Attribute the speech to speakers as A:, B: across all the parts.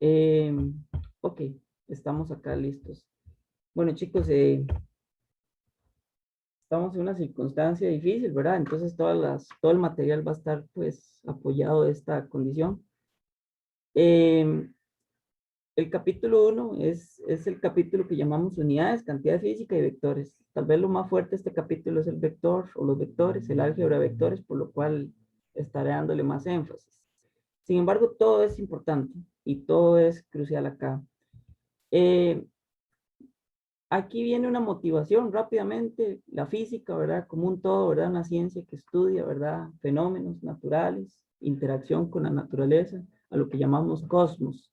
A: Eh, ok, estamos acá listos. Bueno, chicos, estamos en una circunstancia difícil, ¿verdad? Entonces todo el material va a estar pues apoyado de esta condición. Eh, el capítulo 1 es el capítulo que llamamos unidades, cantidad física y vectores. Tal vez lo más fuerte de este capítulo es el vector o los vectores, el álgebra de vectores, por lo cual estaré dándole más énfasis. Sin embargo, todo es importante y todo es crucial acá. Eh, Aquí viene una motivación rápidamente, la física, ¿verdad? Como un todo, ¿verdad? Una ciencia que estudia, ¿verdad? Fenómenos naturales, interacción con la naturaleza, a lo que llamamos cosmos.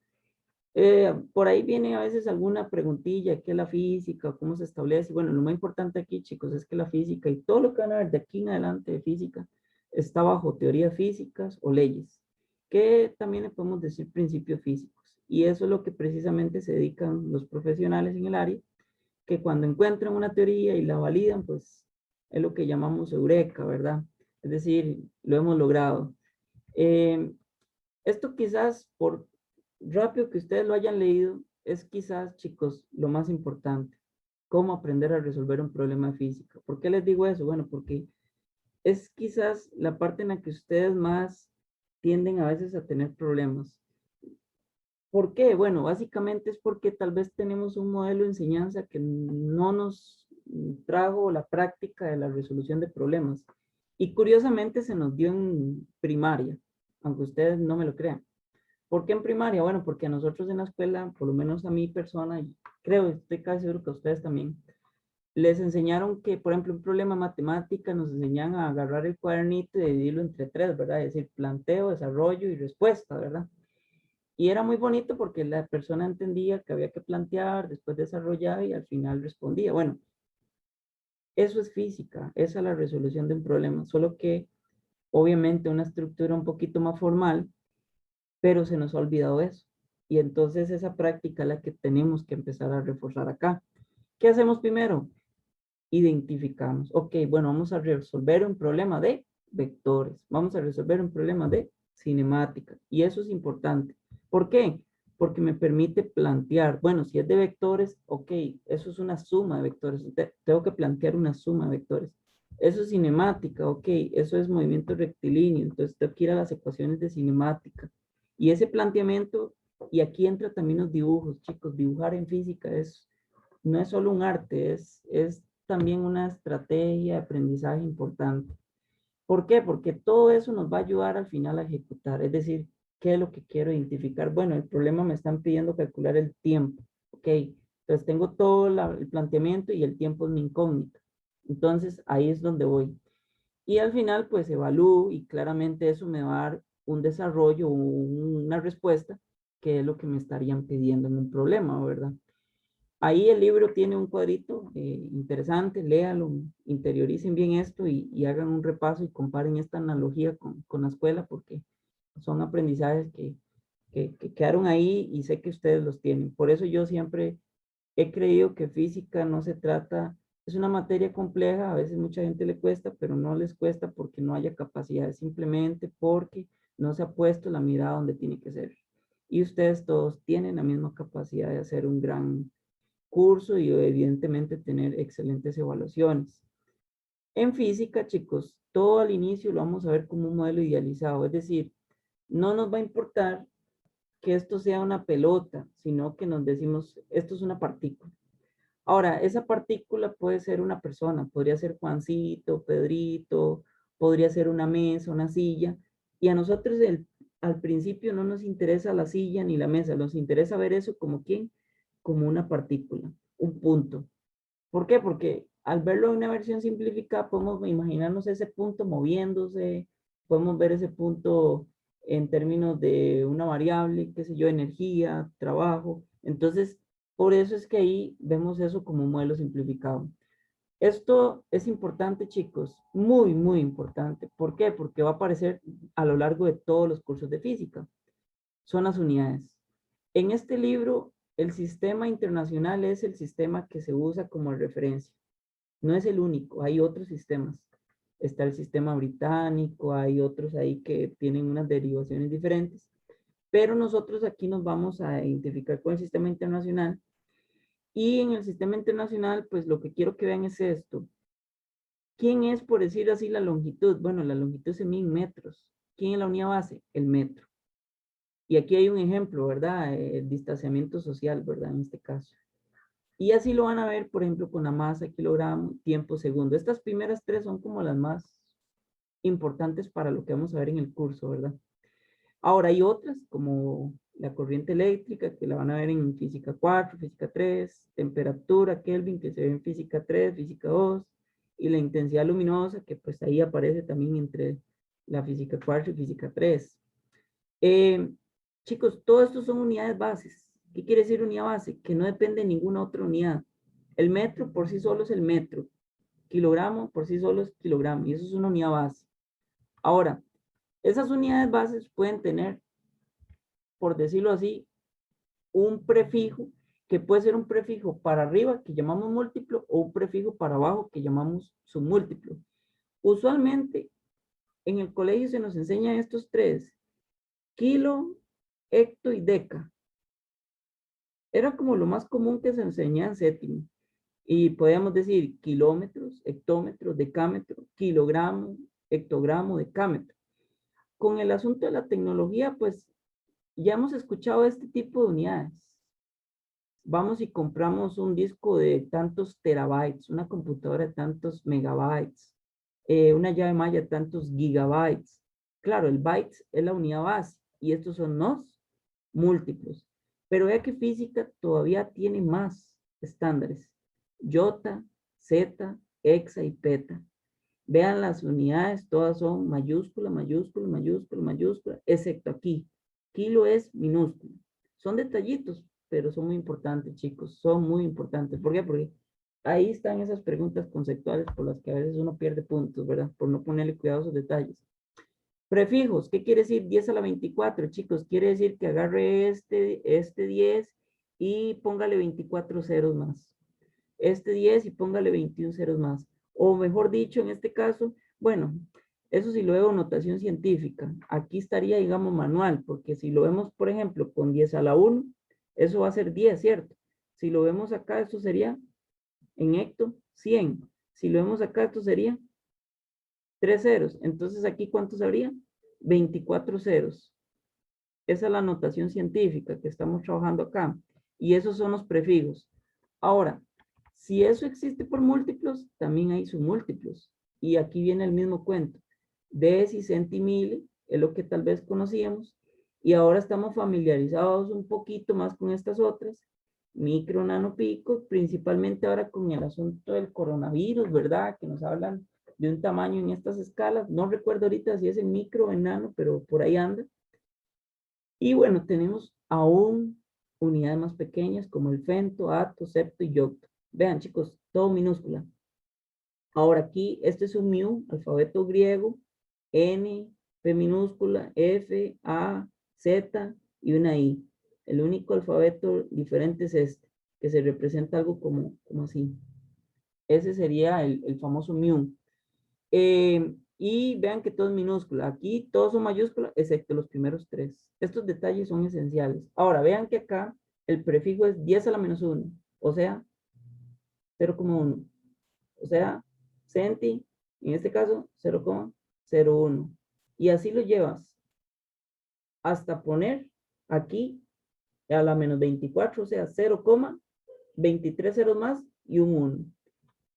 A: Por ahí viene a veces alguna preguntilla, ¿qué es la física? ¿Cómo se establece? Bueno, lo más importante aquí, chicos, es que la física y todo lo que van a ver de aquí en adelante de física está bajo teorías físicas o leyes, que también le podemos decir principios físicos. Y eso es lo que precisamente se dedican los profesionales en el área, que cuando encuentran una teoría y la validan, pues es lo que llamamos eureka, ¿verdad? Es decir, lo hemos logrado. Eh, Esto quizás, por rápido que ustedes lo hayan leído, es quizás, chicos, lo más importante. Cómo aprender a resolver un problema de física. ¿Por qué les digo eso? Bueno, porque es quizás la parte en la que ustedes más tienden a veces a tener problemas. ¿Por qué? Bueno, básicamente es porque tal vez tenemos un modelo de enseñanza que no nos trajo la práctica de la resolución de problemas. Y curiosamente se nos dio en primaria, aunque ustedes no me lo crean. ¿Por qué en primaria? Bueno, porque a nosotros en la escuela, por lo menos a mi persona, y creo, estoy casi seguro que a ustedes también, les enseñaron que, por ejemplo, un problema matemática, nos enseñan a agarrar el cuadernito y dividirlo entre tres, ¿verdad? Es decir, planteo, desarrollo y respuesta, ¿verdad? Y era muy bonito porque la persona entendía que había que plantear, después desarrollar y al final respondía. Bueno, eso es física, esa es la resolución de un problema, solo que obviamente una estructura un poquito más formal, pero se nos ha olvidado eso. Y entonces esa práctica es la que tenemos que empezar a reforzar acá. ¿Qué hacemos primero? Identificamos. Ok, bueno, vamos a resolver un problema de vectores. Vamos a resolver un problema de cinemática. Y eso es importante. ¿Por qué? Porque me permite plantear, bueno, si es de vectores, ok, eso es una suma de vectores. Tengo que plantear una suma de vectores. Eso es cinemática, ok, eso es movimiento rectilíneo. Entonces tengo que ir a las ecuaciones de cinemática. Y ese planteamiento, y aquí entra también los dibujos, chicos, dibujar en física no es solo un arte, es también una estrategia de aprendizaje importante. ¿Por qué? Porque todo eso nos va a ayudar al final a ejecutar, es decir, ¿qué es lo que quiero identificar? Bueno, el problema me están pidiendo calcular el tiempo, ¿ok? Entonces tengo todo el planteamiento y el tiempo es mi incógnita. Entonces ahí es donde voy. Y al final pues evalúo y claramente eso me va a dar un desarrollo, una respuesta, que es lo que me estarían pidiendo en un problema, ¿verdad? Ahí el libro tiene un cuadrito interesante, léalo, interioricen bien esto y hagan un repaso y comparen esta analogía con la escuela porque son aprendizajes que quedaron ahí y sé que ustedes los tienen. Por eso yo siempre he creído que física no se trata, es una materia compleja, a veces mucha gente le cuesta, pero no les cuesta porque no haya capacidad, simplemente porque no se ha puesto la mirada donde tiene que ser. Y ustedes todos tienen la misma capacidad de hacer un gran curso y evidentemente tener excelentes evaluaciones. En física, chicos, todo al inicio lo vamos a ver como un modelo idealizado, es decir, no nos va a importar que esto sea una pelota, sino que nos decimos, esto es una partícula. Ahora, esa partícula puede ser una persona, podría ser Juancito, Pedrito, podría ser una mesa, una silla, y a nosotros al principio no nos interesa la silla ni la mesa, nos interesa ver eso como quién, como una partícula, un punto. ¿Por qué? Porque al verlo en una versión simplificada podemos imaginarnos ese punto moviéndose, podemos ver ese punto en términos de una variable, qué sé yo, energía, trabajo. Entonces, por eso es que ahí vemos eso como un modelo simplificado. Esto es importante, chicos, muy, muy importante. ¿Por qué? Porque va a aparecer a lo largo de todos los cursos de física. Son las unidades. En este libro, el sistema internacional es el sistema que se usa como referencia. No es el único, hay otros sistemas. Está el sistema británico, hay otros ahí que tienen unas derivaciones diferentes. Pero nosotros aquí nos vamos a identificar con el sistema internacional. Y en el sistema internacional, pues lo que quiero que vean es esto. ¿Quién es, por decir así, la longitud? Bueno, la longitud se mide en metros. ¿Quién es la unidad base? El metro. Y aquí hay un ejemplo, ¿verdad? El distanciamiento social, ¿verdad? En este caso. Y así lo van a ver, por ejemplo, con la masa, kilogramo, tiempo, segundo. Estas primeras tres son como las más importantes para lo que vamos a ver en el curso, ¿verdad? Ahora hay otras, como la corriente eléctrica, que la van a ver en física 4, física 3, temperatura, Kelvin, que se ve en física 3, física 2, y la intensidad luminosa, que pues ahí aparece también entre la física 4 y física 3. Chicos, todo esto son unidades bases. ¿Qué quiere decir unidad base? Que no depende de ninguna otra unidad. El metro por sí solo es el metro. Kilogramo por sí solo es kilogramo. Y eso es una unidad base. Ahora, esas unidades bases pueden tener, por decirlo así, un prefijo, que puede ser un prefijo para arriba, que llamamos múltiplo, o un prefijo para abajo, que llamamos submúltiplo. Usualmente, en el colegio se nos enseñan estos tres: kilo, hecto y deca. Era como lo más común que se enseñaba en séptimo. Y podíamos decir kilómetros, hectómetros, decámetro, kilogramo, hectogramo, decámetro. Con el asunto de la tecnología, pues ya hemos escuchado este tipo de unidades. Vamos y compramos un disco de tantos terabytes, una computadora de tantos megabytes, una llave Maya de tantos gigabytes. Claro, el bytes es la unidad base y estos son los múltiplos. Pero vea que física todavía tiene más estándares: iota, zeta, hexa y peta. Vean las unidades, todas son mayúscula, mayúscula, mayúscula, mayúscula, excepto aquí. Kilo es minúscula. Son detallitos, pero son muy importantes, chicos. Son muy importantes. ¿Por qué? Porque ahí están esas preguntas conceptuales por las que a veces uno pierde puntos, ¿verdad? Por no ponerle cuidado a esos detalles. Prefijos, ¿qué quiere decir 10 a la 24, chicos? Quiere decir que agarre este 10 y póngale 24 ceros más. Este 10 y póngale 21 ceros más. O mejor dicho, en este caso, bueno, eso sí lo veo notación científica. Aquí estaría, digamos, manual, porque si lo vemos, por ejemplo, con 10 a la 1, eso va a ser 10, ¿cierto? Si lo vemos acá, esto sería, en hecto, 100. Si lo vemos acá, esto sería 3 ceros. Entonces, ¿aquí cuántos habría? 24 ceros. Esa es la notación científica que estamos trabajando acá. Y esos son los prefijos. Ahora, si eso existe por múltiplos, también hay submúltiplos. Y aquí viene el mismo cuento. Deci, centimile, es lo que tal vez conocíamos. Y ahora estamos familiarizados un poquito más con estas otras. Micro, nano, pico, principalmente ahora con el asunto del coronavirus, ¿verdad? Que nos hablan de un tamaño en estas escalas. No recuerdo ahorita si es en micro o en nano, pero por ahí anda. Y bueno, tenemos aún unidades más pequeñas como el femto, ato, septo y yocto. Vean, chicos, todo minúscula. Ahora aquí, este es un mu, alfabeto griego, N, P minúscula, F, A, Z y una I. El único alfabeto diferente es este, que se representa algo como así. Ese sería el famoso mu. Y vean que todo es minúscula. Aquí todos son mayúsculas, excepto los primeros tres. Estos detalles son esenciales. Ahora, vean que acá el prefijo es 10 a la menos 1, o sea, 0,1. O sea, centi, en este caso, 0,01. Y así lo llevas hasta poner aquí a la menos 24, o sea, 0,23 ceros más y un 1.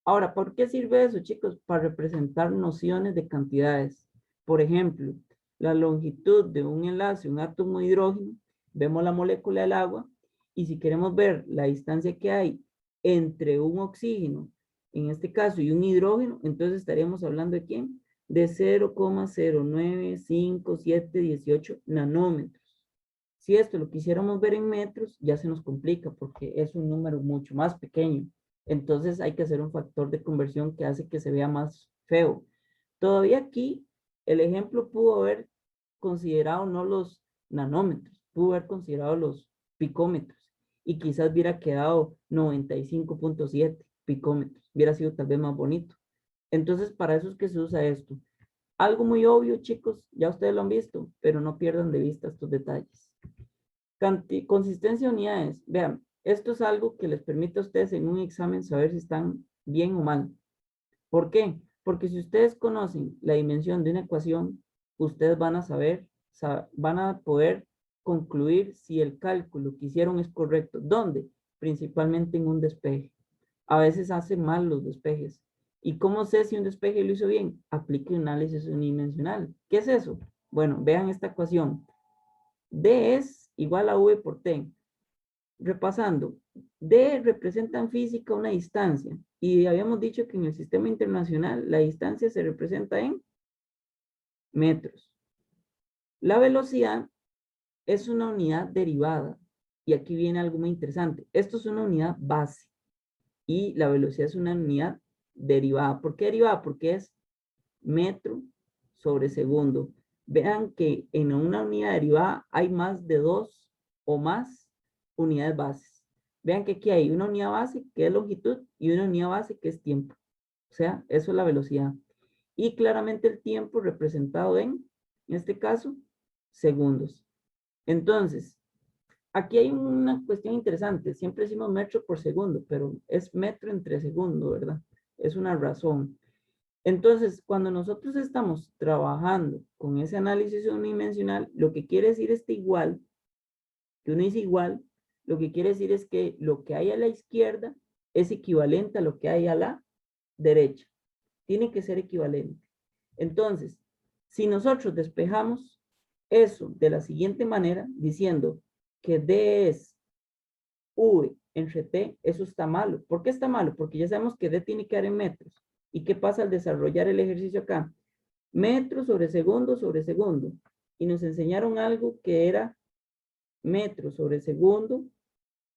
A: Ahora, ¿por qué sirve eso, chicos? Para representar nociones de cantidades. Por ejemplo, la longitud de un enlace, un átomo de hidrógeno, vemos la molécula del agua, y si queremos ver la distancia que hay entre un oxígeno, en este caso, y un hidrógeno, entonces estaríamos hablando de ¿quién? De 0,0957718 nanómetros. Si esto lo quisiéramos ver en metros, ya se nos complica porque es un número mucho más pequeño. Entonces hay que hacer un factor de conversión que hace que se vea más feo. Todavía aquí el ejemplo pudo haber considerado no los nanómetros, pudo haber considerado los picómetros y quizás hubiera quedado 95.7 picómetros. Hubiera sido tal vez más bonito. Entonces para eso es que se usa esto. Algo muy obvio, chicos, ya ustedes lo han visto, pero no pierdan de vista estos detalles. Consistencia de unidades. Vean, esto es algo que les permite a ustedes en un examen saber si están bien o mal. ¿Por qué? Porque si ustedes conocen la dimensión de una ecuación, ustedes van a saber, van a poder concluir si el cálculo que hicieron es correcto. ¿Dónde? Principalmente en un despeje. A veces hace mal los despejes. ¿Y cómo sé si un despeje lo hizo bien? Aplique un análisis unidimensional. ¿Qué es eso? Bueno, vean esta ecuación. D es igual a V por T. Repasando, D representa en física una distancia y habíamos dicho que en el sistema internacional la distancia se representa en metros. La velocidad es una unidad derivada y aquí viene algo muy interesante. Esto es una unidad base y la velocidad es una unidad derivada. ¿Por qué derivada? Porque es metro sobre segundo. Vean que en una unidad derivada hay más de 2 o más unidades bases. Vean que aquí hay una unidad base que es longitud y una unidad base que es tiempo. O sea, eso es la velocidad. Y claramente el tiempo representado en este caso, segundos. Entonces, aquí hay una cuestión interesante. Siempre decimos metro por segundo, pero es metro entre segundo, ¿verdad? Es una razón. Entonces, cuando nosotros estamos trabajando con ese análisis unidimensional, lo que quiere decir este igual, que uno dice igual, lo que quiere decir es que lo que hay a la izquierda es equivalente a lo que hay a la derecha. Tiene que ser equivalente. Entonces, si nosotros despejamos eso de la siguiente manera, diciendo que D es V entre T, eso está malo. ¿Por qué está malo? Porque ya sabemos que D tiene que dar en metros. ¿Y qué pasa al desarrollar el ejercicio acá? Metro sobre segundo sobre segundo. Y nos enseñaron algo que era metro sobre segundo,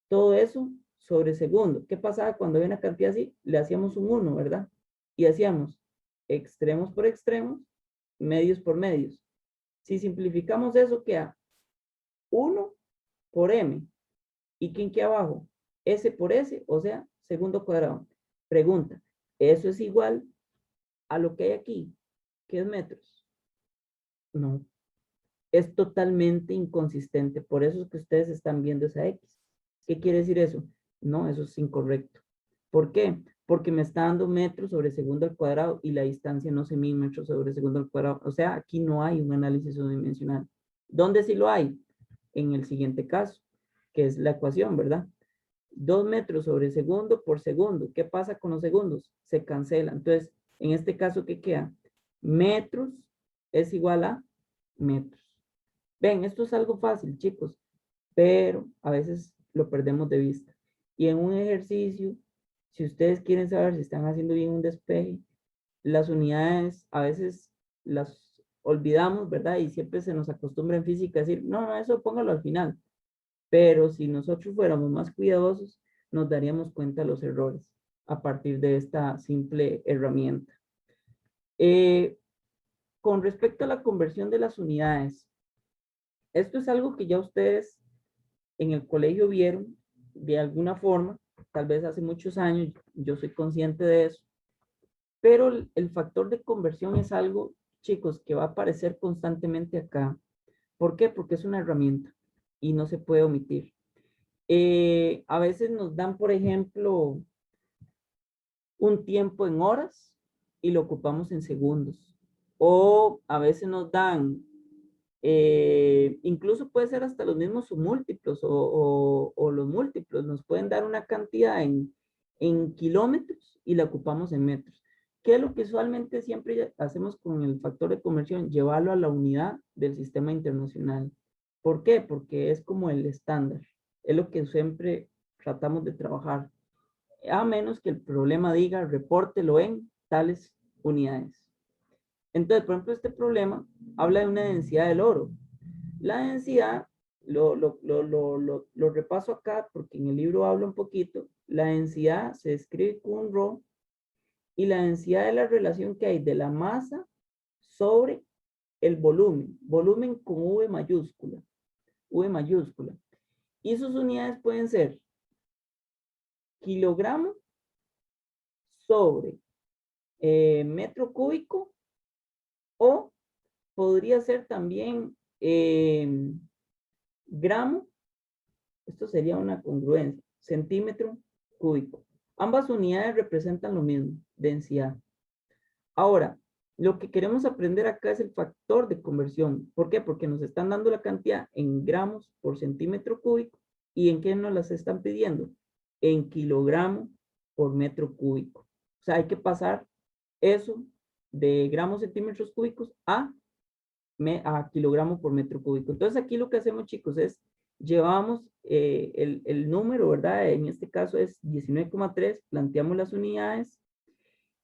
A: todo eso sobre segundo. ¿Qué pasaba cuando había una cantidad así? Le hacíamos un 1, ¿verdad? Y hacíamos extremos por extremos, medios por medios. Si simplificamos eso, queda 1 por m. ¿Y quién queda abajo? S por S, o sea, segundo cuadrado. Pregunta, ¿eso es igual a lo que hay aquí? ¿Qué es metros? No, es totalmente inconsistente. Por eso es que ustedes están viendo esa X. ¿Qué quiere decir eso? No, eso es incorrecto. ¿Por qué? Porque me está dando metros sobre segundo al cuadrado y la distancia no se mide metros sobre segundo al cuadrado. O sea, aquí no hay un análisis unidimensional. ¿Dónde sí lo hay? En el siguiente caso, que es la ecuación, ¿verdad? 2 metros sobre segundo por segundo. ¿Qué pasa con los segundos? Se cancela. Entonces, en este caso, ¿qué queda? Metros es igual a metros. Ven, esto es algo fácil, chicos, pero a veces lo perdemos de vista. Y en un ejercicio, si ustedes quieren saber si están haciendo bien un despeje, las unidades a veces las olvidamos, ¿verdad? Y siempre se nos acostumbra en física a decir, no, no, eso póngalo al final. Pero si nosotros fuéramos más cuidadosos, nos daríamos cuenta de los errores a partir de esta simple herramienta. Eh, con respecto a la conversión de las unidades, esto es algo que ya ustedes en el colegio vieron de alguna forma, tal vez hace muchos años, yo soy consciente de eso, pero el factor de conversión es algo, chicos, que va a aparecer constantemente acá. ¿Por qué? Porque es una herramienta y no se puede omitir. A veces nos dan, por ejemplo, un tiempo en horas y lo ocupamos en segundos. O a veces nos dan, incluso puede ser hasta los mismos múltiplos o los múltiplos, nos pueden dar una cantidad en kilómetros y la ocupamos en metros. ¿Qué es lo que usualmente siempre hacemos con el factor de conversión? Llevarlo a la unidad del sistema internacional. ¿Por qué? Porque es como el estándar. Es lo que siempre tratamos de trabajar, a menos que el problema diga repórtelo en tales unidades. Entonces, por ejemplo, este problema habla de una densidad del oro. La densidad, lo repaso acá porque en el libro habla un poquito. La densidad se escribe con un ρ y la densidad es la relación que hay de la masa sobre el volumen. Volumen con V mayúscula. V mayúscula. Y sus unidades pueden ser kilogramo sobre metro cúbico o podría ser también gramo, esto sería una congruencia, centímetro cúbico. Ambas unidades representan lo mismo, densidad. Ahora, lo que queremos aprender acá es el factor de conversión. ¿Por qué? Porque nos están dando la cantidad en gramos por centímetro cúbico. ¿Y en qué nos las están pidiendo? En kilogramo por metro cúbico. O sea, hay que pasar eso de gramos centímetros cúbicos a kilogramo por metro cúbico. Entonces aquí lo que hacemos, chicos, es llevamos el número, ¿verdad? En este caso es 19,3, planteamos las unidades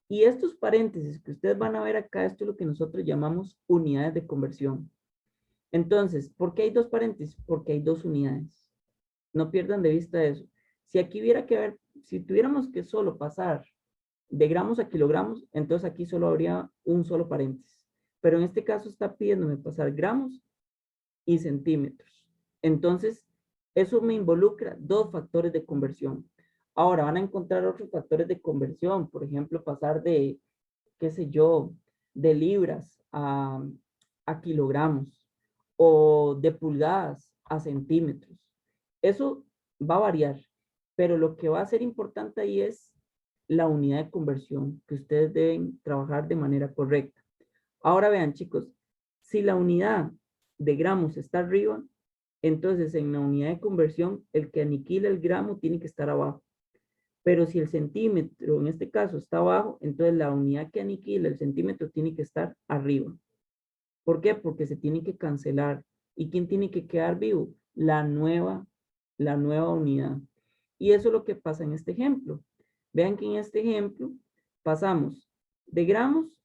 A: y estos paréntesis que ustedes van a ver acá, esto es lo que nosotros llamamos unidades de conversión. Entonces, ¿por qué hay dos paréntesis? Porque hay dos unidades. No pierdan de vista eso. Si aquí hubiera que ver, si tuviéramos que solo pasar de gramos a kilogramos, entonces aquí solo habría un solo paréntesis. Pero en este caso está pidiéndome pasar gramos y centímetros. Entonces, eso me involucra dos factores de conversión. Ahora van a encontrar otros factores de conversión, por ejemplo, pasar de, qué sé yo, de libras a kilogramos o de pulgadas a centímetros. Eso va a variar, pero lo que va a ser importante ahí es la unidad de conversión, que ustedes deben trabajar de manera correcta. Ahora vean, chicos, si la unidad de gramos está arriba, entonces en la unidad de conversión, el que aniquila el gramo tiene que estar abajo. Pero si el centímetro, en este caso, está abajo, entonces la unidad que aniquila el centímetro tiene que estar arriba. ¿Por qué? Porque se tiene que cancelar. ¿Y quién tiene que quedar vivo? La nueva unidad. Y eso es lo que pasa en este ejemplo. Vean que en este ejemplo pasamos de gramos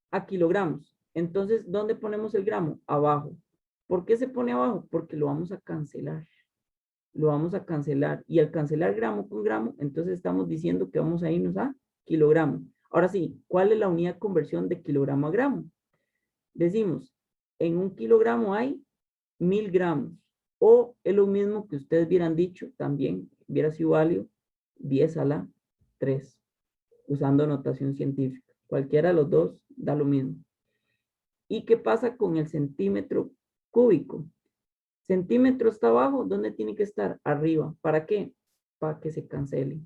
A: a kilogramos. Entonces, ¿dónde ponemos el gramo? Abajo. ¿Por qué se pone abajo? Porque lo vamos a cancelar. Lo vamos a cancelar. Y al cancelar gramo con gramo, entonces estamos diciendo que vamos a irnos a kilogramo. Ahora sí, ¿cuál es la unidad de conversión de kilogramo a gramo? Decimos, en un kilogramo hay 1000 gramos. O es lo mismo que ustedes hubieran dicho también, hubiera sido válido, 10 a la 3, usando notación científica. Cualquiera de los dos da lo mismo. ¿Y qué pasa con el centímetro cúbico? Centímetro está abajo, ¿dónde tiene que estar? Arriba. ¿Para qué? Para que se cancele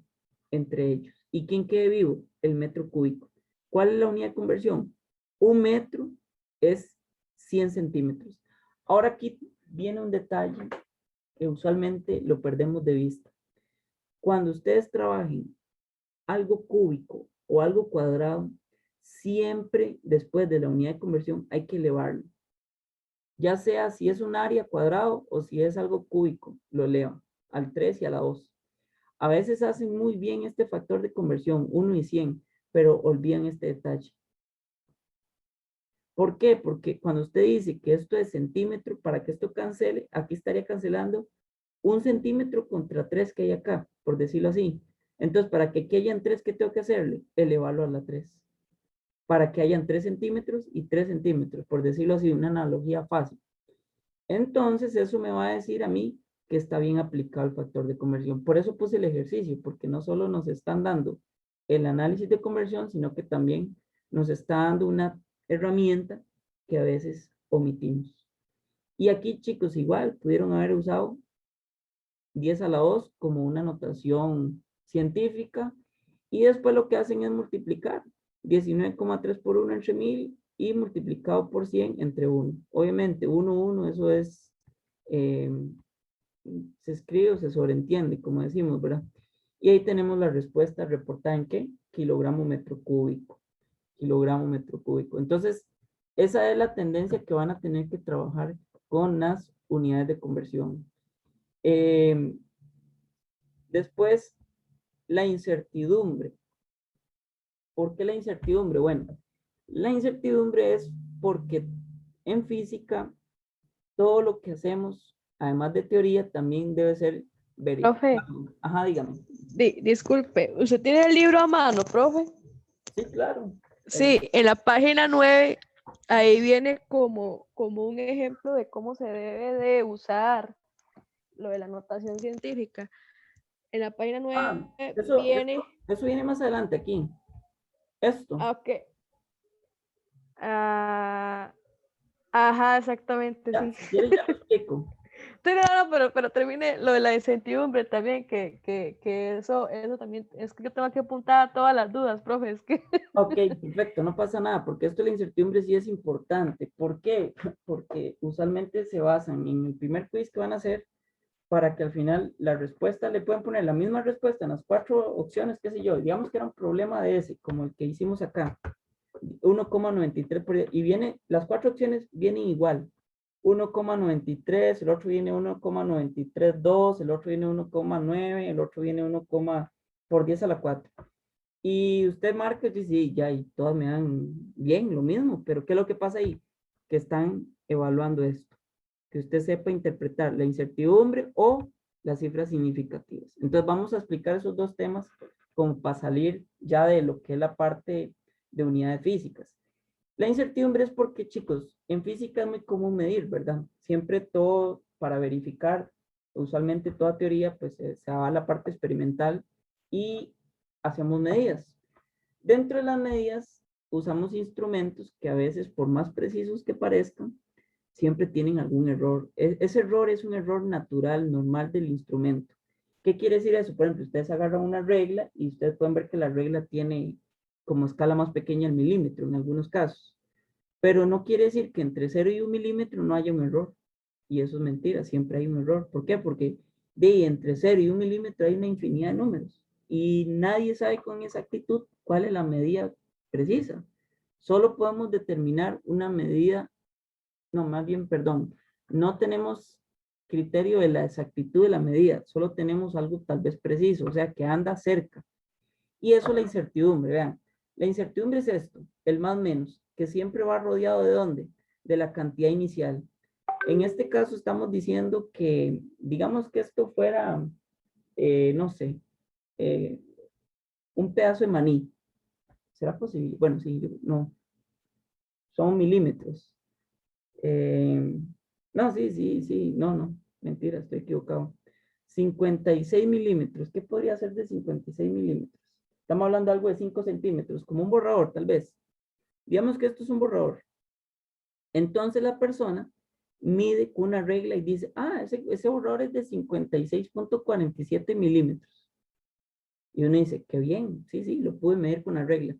A: entre ellos. ¿Y quién quede vivo? El metro cúbico. ¿Cuál es la unidad de conversión? Un metro es 100 centímetros. Ahora aquí viene un detalle que usualmente lo perdemos de vista. Cuando ustedes trabajen algo cúbico o algo cuadrado, siempre después de la unidad de conversión hay que elevarlo. Ya sea si es un área cuadrado o si es algo cúbico, lo elevan al 3 y a la 2. A veces hacen muy bien este factor de conversión, 1 y 100, pero olvidan este detalle. ¿Por qué? Porque cuando usted dice que esto es centímetro, para que esto cancele, aquí estaría cancelando 1 centímetro contra 3 que hay acá, por decirlo así. Entonces, para que aquí hayan 3, ¿qué tengo que hacerle? Elevarlo a la 3. Para que hayan 3 centímetros y 3 centímetros, por decirlo así, una analogía fácil. Entonces, eso me va a decir a mí que está bien aplicado el factor de conversión. Por eso puse el ejercicio, porque no solo nos están dando el análisis de conversión, sino que también nos está dando una herramienta que a veces omitimos. Y aquí, chicos, igual pudieron haber usado 10 a la 2 como una notación científica y después lo que hacen es multiplicar 19,3 por 1 entre 1000 y multiplicado por 100 entre 1. Obviamente 1, 1, eso es, se escribe o se sobreentiende, como decimos, ¿verdad? Y ahí tenemos la respuesta reportada en ¿qué? Kilogramo metro cúbico. Kilogramo metro cúbico. Entonces, esa es la tendencia que van a tener que trabajar con las unidades de conversión. Después, la incertidumbre. ¿Por qué la incertidumbre? Bueno, la incertidumbre es porque en física todo lo que hacemos, además de teoría, también debe ser
B: Profe,
A: verificado. Ajá, dígame.
B: disculpe, ¿usted tiene el libro a mano, profe?
A: Sí, claro.
B: Sí, en la página 9, ahí viene como un ejemplo de cómo se debe de usar lo de la notación científica. En la página 9 viene,
A: Eso viene más adelante aquí. Esto.
B: ok, ajá, exactamente,
A: Ya,
B: sí.
A: si quieres ya lo explico.
B: Sí, no, pero termine lo de la incertidumbre también, que eso también, es que yo tengo que apuntar a todas las dudas, profe, es que...
A: Ok, perfecto, no pasa nada, porque esto de la incertidumbre sí es importante. ¿Por qué? Porque usualmente se basan en el primer quiz que van a hacer para que al final la respuesta le puedan poner la misma respuesta en las 4 opciones, qué sé yo. Digamos que era un problema de ese, como el que hicimos acá, 1,93 y viene, las 4 opciones vienen igual. 1,93, el otro viene 1,932, el otro viene 1,9, el otro viene 1, por 10 a la 4. Y usted marca y dice, sí, ya, y todas me dan bien, lo mismo, pero ¿qué es lo que pasa ahí? Que están evaluando esto, que usted sepa interpretar la incertidumbre o las cifras significativas. Entonces vamos a explicar esos dos temas como para salir ya de lo que es la parte de unidades físicas. La incertidumbre es porque, chicos, en física es muy común medir, ¿verdad? Siempre todo para verificar, usualmente toda teoría, pues se va a la parte experimental y hacemos medidas. Dentro de las medidas, usamos instrumentos que a veces, por más precisos que parezcan, siempre tienen algún error. Ese error es un error natural, normal del instrumento. ¿Qué quiere decir eso? Por ejemplo, ustedes agarran una regla y ustedes pueden ver que la regla tiene como escala más pequeña el milímetro en algunos casos. Pero no quiere decir que entre 0 y 1 milímetro no haya un error. Y eso es mentira, siempre hay un error. ¿Por qué? Porque entre 0 y 1 milímetro hay una infinidad de números. Y nadie sabe con exactitud cuál es la medida precisa. Solo podemos determinar una medida, no, más bien, perdón, no tenemos criterio de la exactitud de la medida, solo tenemos algo tal vez preciso, o sea, que anda cerca. Y eso es la incertidumbre, vean. La incertidumbre es esto, el más menos, que siempre va rodeado de ¿dónde? De la cantidad inicial. En este caso estamos diciendo que, digamos que esto fuera, no sé, eh, un pedazo de maní. ¿Será posible? Bueno, sí, no, son milímetros. Eh, no, sí, no, mentira, estoy equivocado. 56 milímetros. ¿Qué podría ser de 56 milímetros? Estamos hablando de algo de 5 centímetros, como un borrador, tal vez. Digamos que esto es un borrador. Entonces la persona mide con una regla y dice, ese borrador es de 56,47 milímetros. Y uno dice, qué bien, sí, lo pude medir con la regla.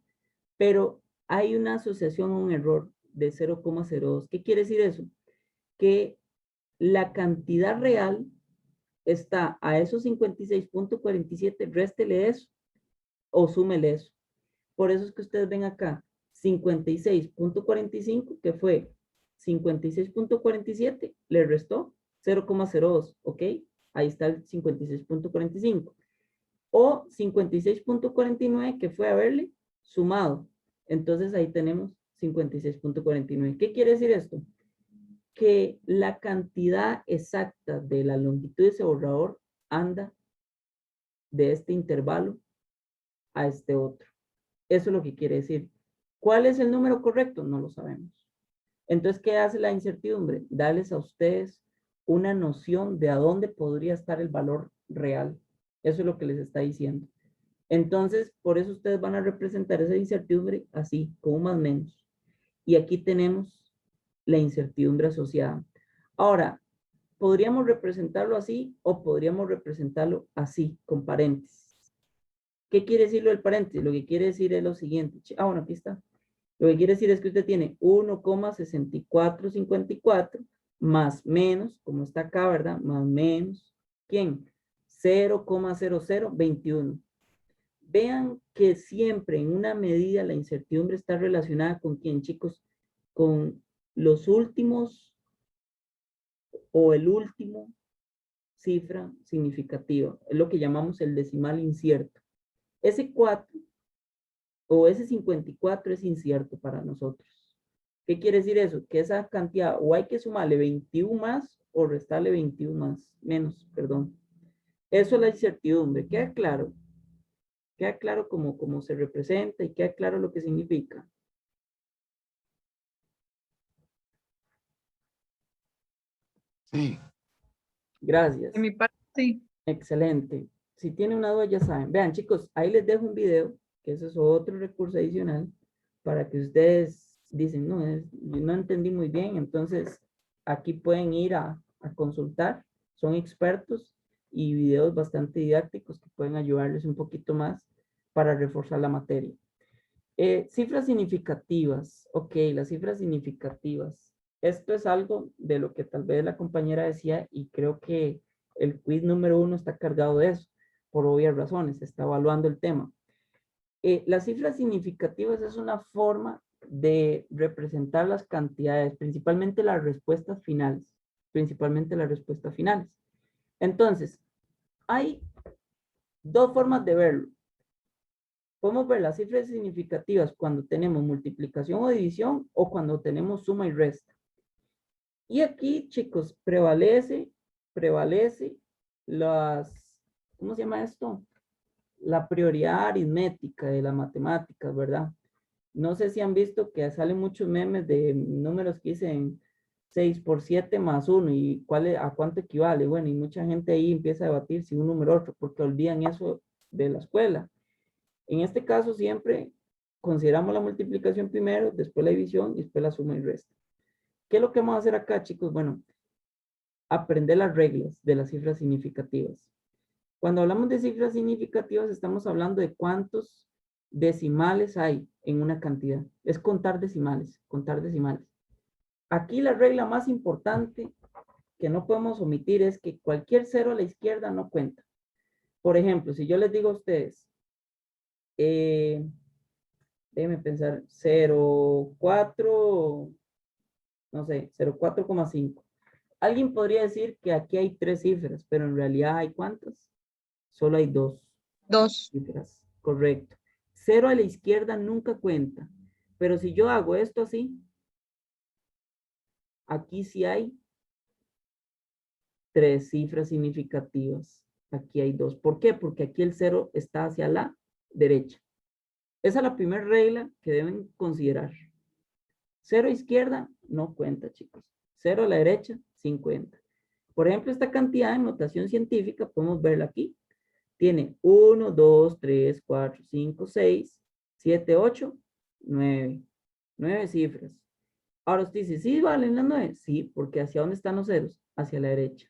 A: Pero hay una asociación a un error de 0,02. ¿Qué quiere decir eso? Que la cantidad real está a esos 56,47, réstele eso o súmele eso. Por eso es que ustedes ven acá 56,45, que fue 56,47, le restó 0,02, ¿ok? Ahí está el 56,45. O 56,49, que fue haberle sumado. Entonces ahí tenemos 56,49. ¿Qué quiere decir esto? Que la cantidad exacta de la longitud de ese borrador anda de este intervalo a este otro. Eso es lo que quiere decir. ¿Cuál es el número correcto? No lo sabemos. Entonces, ¿qué hace la incertidumbre? Darles a ustedes una noción de a dónde podría estar el valor real. Eso es lo que les está diciendo. Entonces, por eso ustedes van a representar esa incertidumbre así, con un más menos. Y aquí tenemos la incertidumbre asociada. Ahora, podríamos representarlo así o podríamos representarlo así, con paréntesis. ¿Qué quiere decir lo del paréntesis? Lo que quiere decir es lo siguiente. Bueno, aquí está. Lo que quiere decir es que usted tiene 1,6454 más menos, como está acá, ¿verdad? Más menos, ¿quién? 0,0021. Vean que siempre en una medida la incertidumbre está relacionada con quién, chicos, con los últimos o el último cifra significativa. Es lo que llamamos el decimal incierto. Ese 4 o ese 54 es incierto para nosotros. ¿Qué quiere decir eso? Que esa cantidad o hay que sumarle 21 más o restarle 21 más, menos, perdón. Eso es la incertidumbre. ¿Queda claro? Queda claro cómo se representa y queda claro lo que significa.
C: Sí.
A: Gracias.
D: En mi parte, sí.
A: Excelente. Si tienen una duda, ya saben. Vean, chicos, ahí les dejo un video, que eso es otro recurso adicional, para que ustedes dicen, no, no entendí muy bien, entonces aquí pueden ir a consultar son expertos y videos bastante didácticos que pueden ayudarles un poquito más para reforzar la materia. Cifras significativas. Ok, las cifras significativas. Esto es algo de lo que tal vez la compañera decía y creo que el quiz número 1 está cargado de eso, por obvias razones, está evaluando el tema. Las cifras significativas es una forma de representar las cantidades, principalmente las respuestas finales, Entonces, hay dos formas de verlo. Podemos ver las cifras significativas cuando tenemos multiplicación o división o cuando tenemos suma y resta. Y aquí, chicos, prevalece las, ¿cómo se llama esto? La prioridad aritmética de las matemáticas, ¿verdad? No sé si han visto que salen muchos memes de números que dicen 6 por 7 más 1 y a cuánto equivale. Bueno, y mucha gente ahí empieza a debatir si un número u otro porque olvidan eso de la escuela. En este caso siempre consideramos la multiplicación primero, después la división y después la suma y resta. ¿Qué es lo que vamos a hacer acá, chicos? Bueno, aprender las reglas de las cifras significativas. Cuando hablamos de cifras significativas, estamos hablando de cuántos decimales hay en una cantidad. Es contar decimales, Aquí la regla más importante que no podemos omitir es que cualquier cero a la izquierda no cuenta. Por ejemplo, si yo les digo a ustedes, déjenme pensar, 0,4, no sé, 0,4,5. Alguien podría decir que aquí hay 3 cifras, pero en realidad hay ¿cuántas? Solo hay 2.
D: 2.
A: Cifras, correcto. 0 a la izquierda nunca cuenta, pero si yo hago esto así, aquí sí hay 3 cifras significativas. Aquí hay 2. ¿Por qué? Porque aquí el 0 está hacia la derecha. Esa es la primera regla que deben considerar. 0 a izquierda no cuenta, chicos. 0 a la derecha, 50. Por ejemplo, esta cantidad en notación científica, podemos verla aquí. Tiene 1, 2, 3, 4, 5, 6, 7, 8, 9. 9 cifras. Ahora usted dice, ¿sí valen las 9? Sí, porque ¿hacia dónde están los ceros? Hacia la derecha.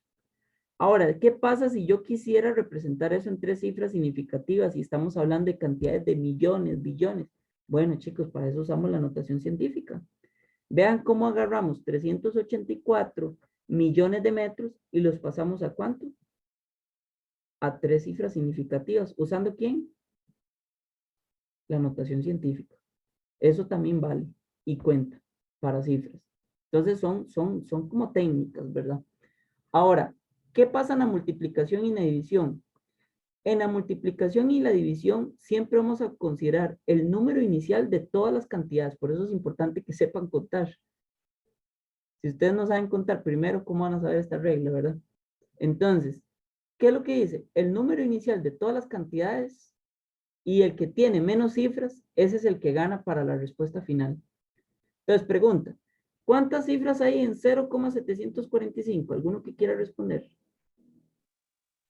A: Ahora, ¿qué pasa si yo quisiera representar eso en 3 cifras significativas y estamos hablando de cantidades de millones, billones? Bueno, chicos, para eso usamos la notación científica. Vean cómo agarramos 384 millones de metros y los pasamos ¿a cuánto? A 3 cifras significativas. ¿Usando quién? La notación científica. Eso también vale y cuenta para cifras. Entonces son como técnicas, ¿verdad? Ahora, ¿qué pasa en la multiplicación y la división? En la multiplicación y la división siempre vamos a considerar el número inicial de todas las cantidades. Por eso es importante que sepan contar. Si ustedes no saben contar primero, ¿cómo van a saber esta regla, verdad? Entonces, ¿qué es lo que dice? El número inicial de todas las cantidades y el que tiene menos cifras, ese es el que gana para la respuesta final. Entonces, pregunta, ¿cuántas cifras hay en 0,745? ¿Alguno que quiera responder?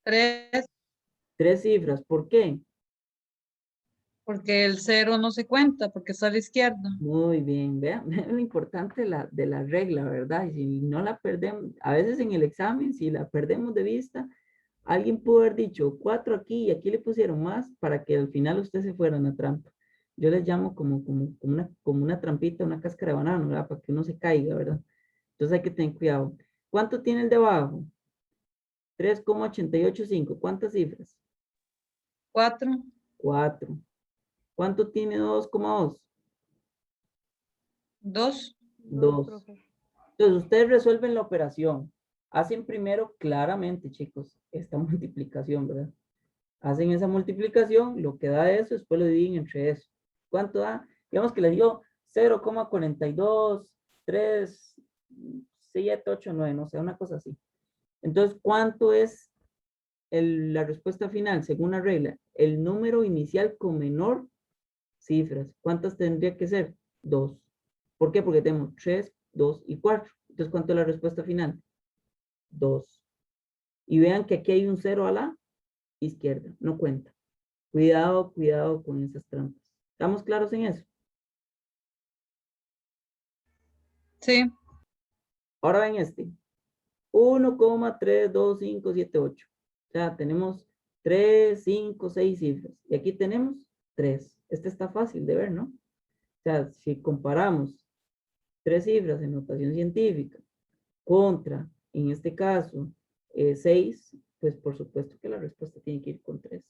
D: 3,
A: 3 cifras. ¿Por qué?
D: porque el 0 no se cuenta, porque está a la izquierda.
A: Muy bien, vean, lo importante de la regla, ¿verdad? Y si no la perdemos, a veces en el examen, si la perdemos de vista, alguien pudo haber dicho 4 aquí y aquí le pusieron más para que al final usted se fuera en la trampa. Yo les llamo como una trampita, una cáscara de banano, ¿verdad? Para que uno se caiga, ¿verdad? Entonces hay que tener cuidado. ¿Cuánto tiene el de abajo? 3,885. ¿Cuántas cifras?
D: 4,
A: 4. ¿Cuánto tiene 2,2?
D: 2,
A: 2.
B: profe.
A: Entonces, ustedes resuelven la operación. Hacen primero claramente, chicos, esta multiplicación, ¿verdad? Hacen esa multiplicación, lo que da eso, después lo dividen entre eso. ¿Cuánto da? Digamos que les dio 0,42, 3, 7, 8, 9, no sé, una cosa así. Entonces, ¿cuánto es la respuesta final según la regla? El número inicial con menor cifras. ¿Cuántas tendría que ser? 2. ¿Por qué? Porque tenemos 3, 2 y 4. Entonces, ¿cuánto es la respuesta final? 2. Y vean que aquí hay un 0 a la izquierda. No cuenta. Cuidado, cuidado con esas trampas. ¿Estamos claros en eso?
D: sí,
A: Ahora ven este. 1,32578. O sea, tenemos 3, 5, 6 cifras. Y aquí tenemos 3. Este está fácil de ver, ¿no? O sea, si comparamos 3 cifras en notación científica contra, en este caso, 6, pues por supuesto que la respuesta tiene que ir con 3.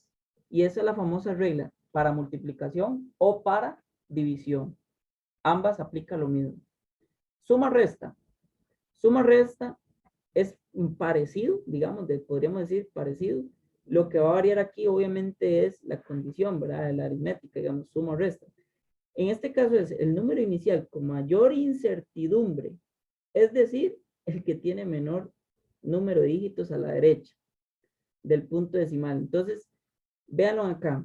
A: Y esa es la famosa regla para multiplicación o para división. Ambas aplican lo mismo. Suma-resta. Suma-resta es parecido, digamos, podríamos decir parecido. Lo que va a variar aquí obviamente es la condición, ¿verdad? De la aritmética, digamos, suma-resta. En este caso es el número inicial con mayor incertidumbre, es decir, el que tiene menor número de dígitos a la derecha del punto decimal. Entonces, véanlo acá.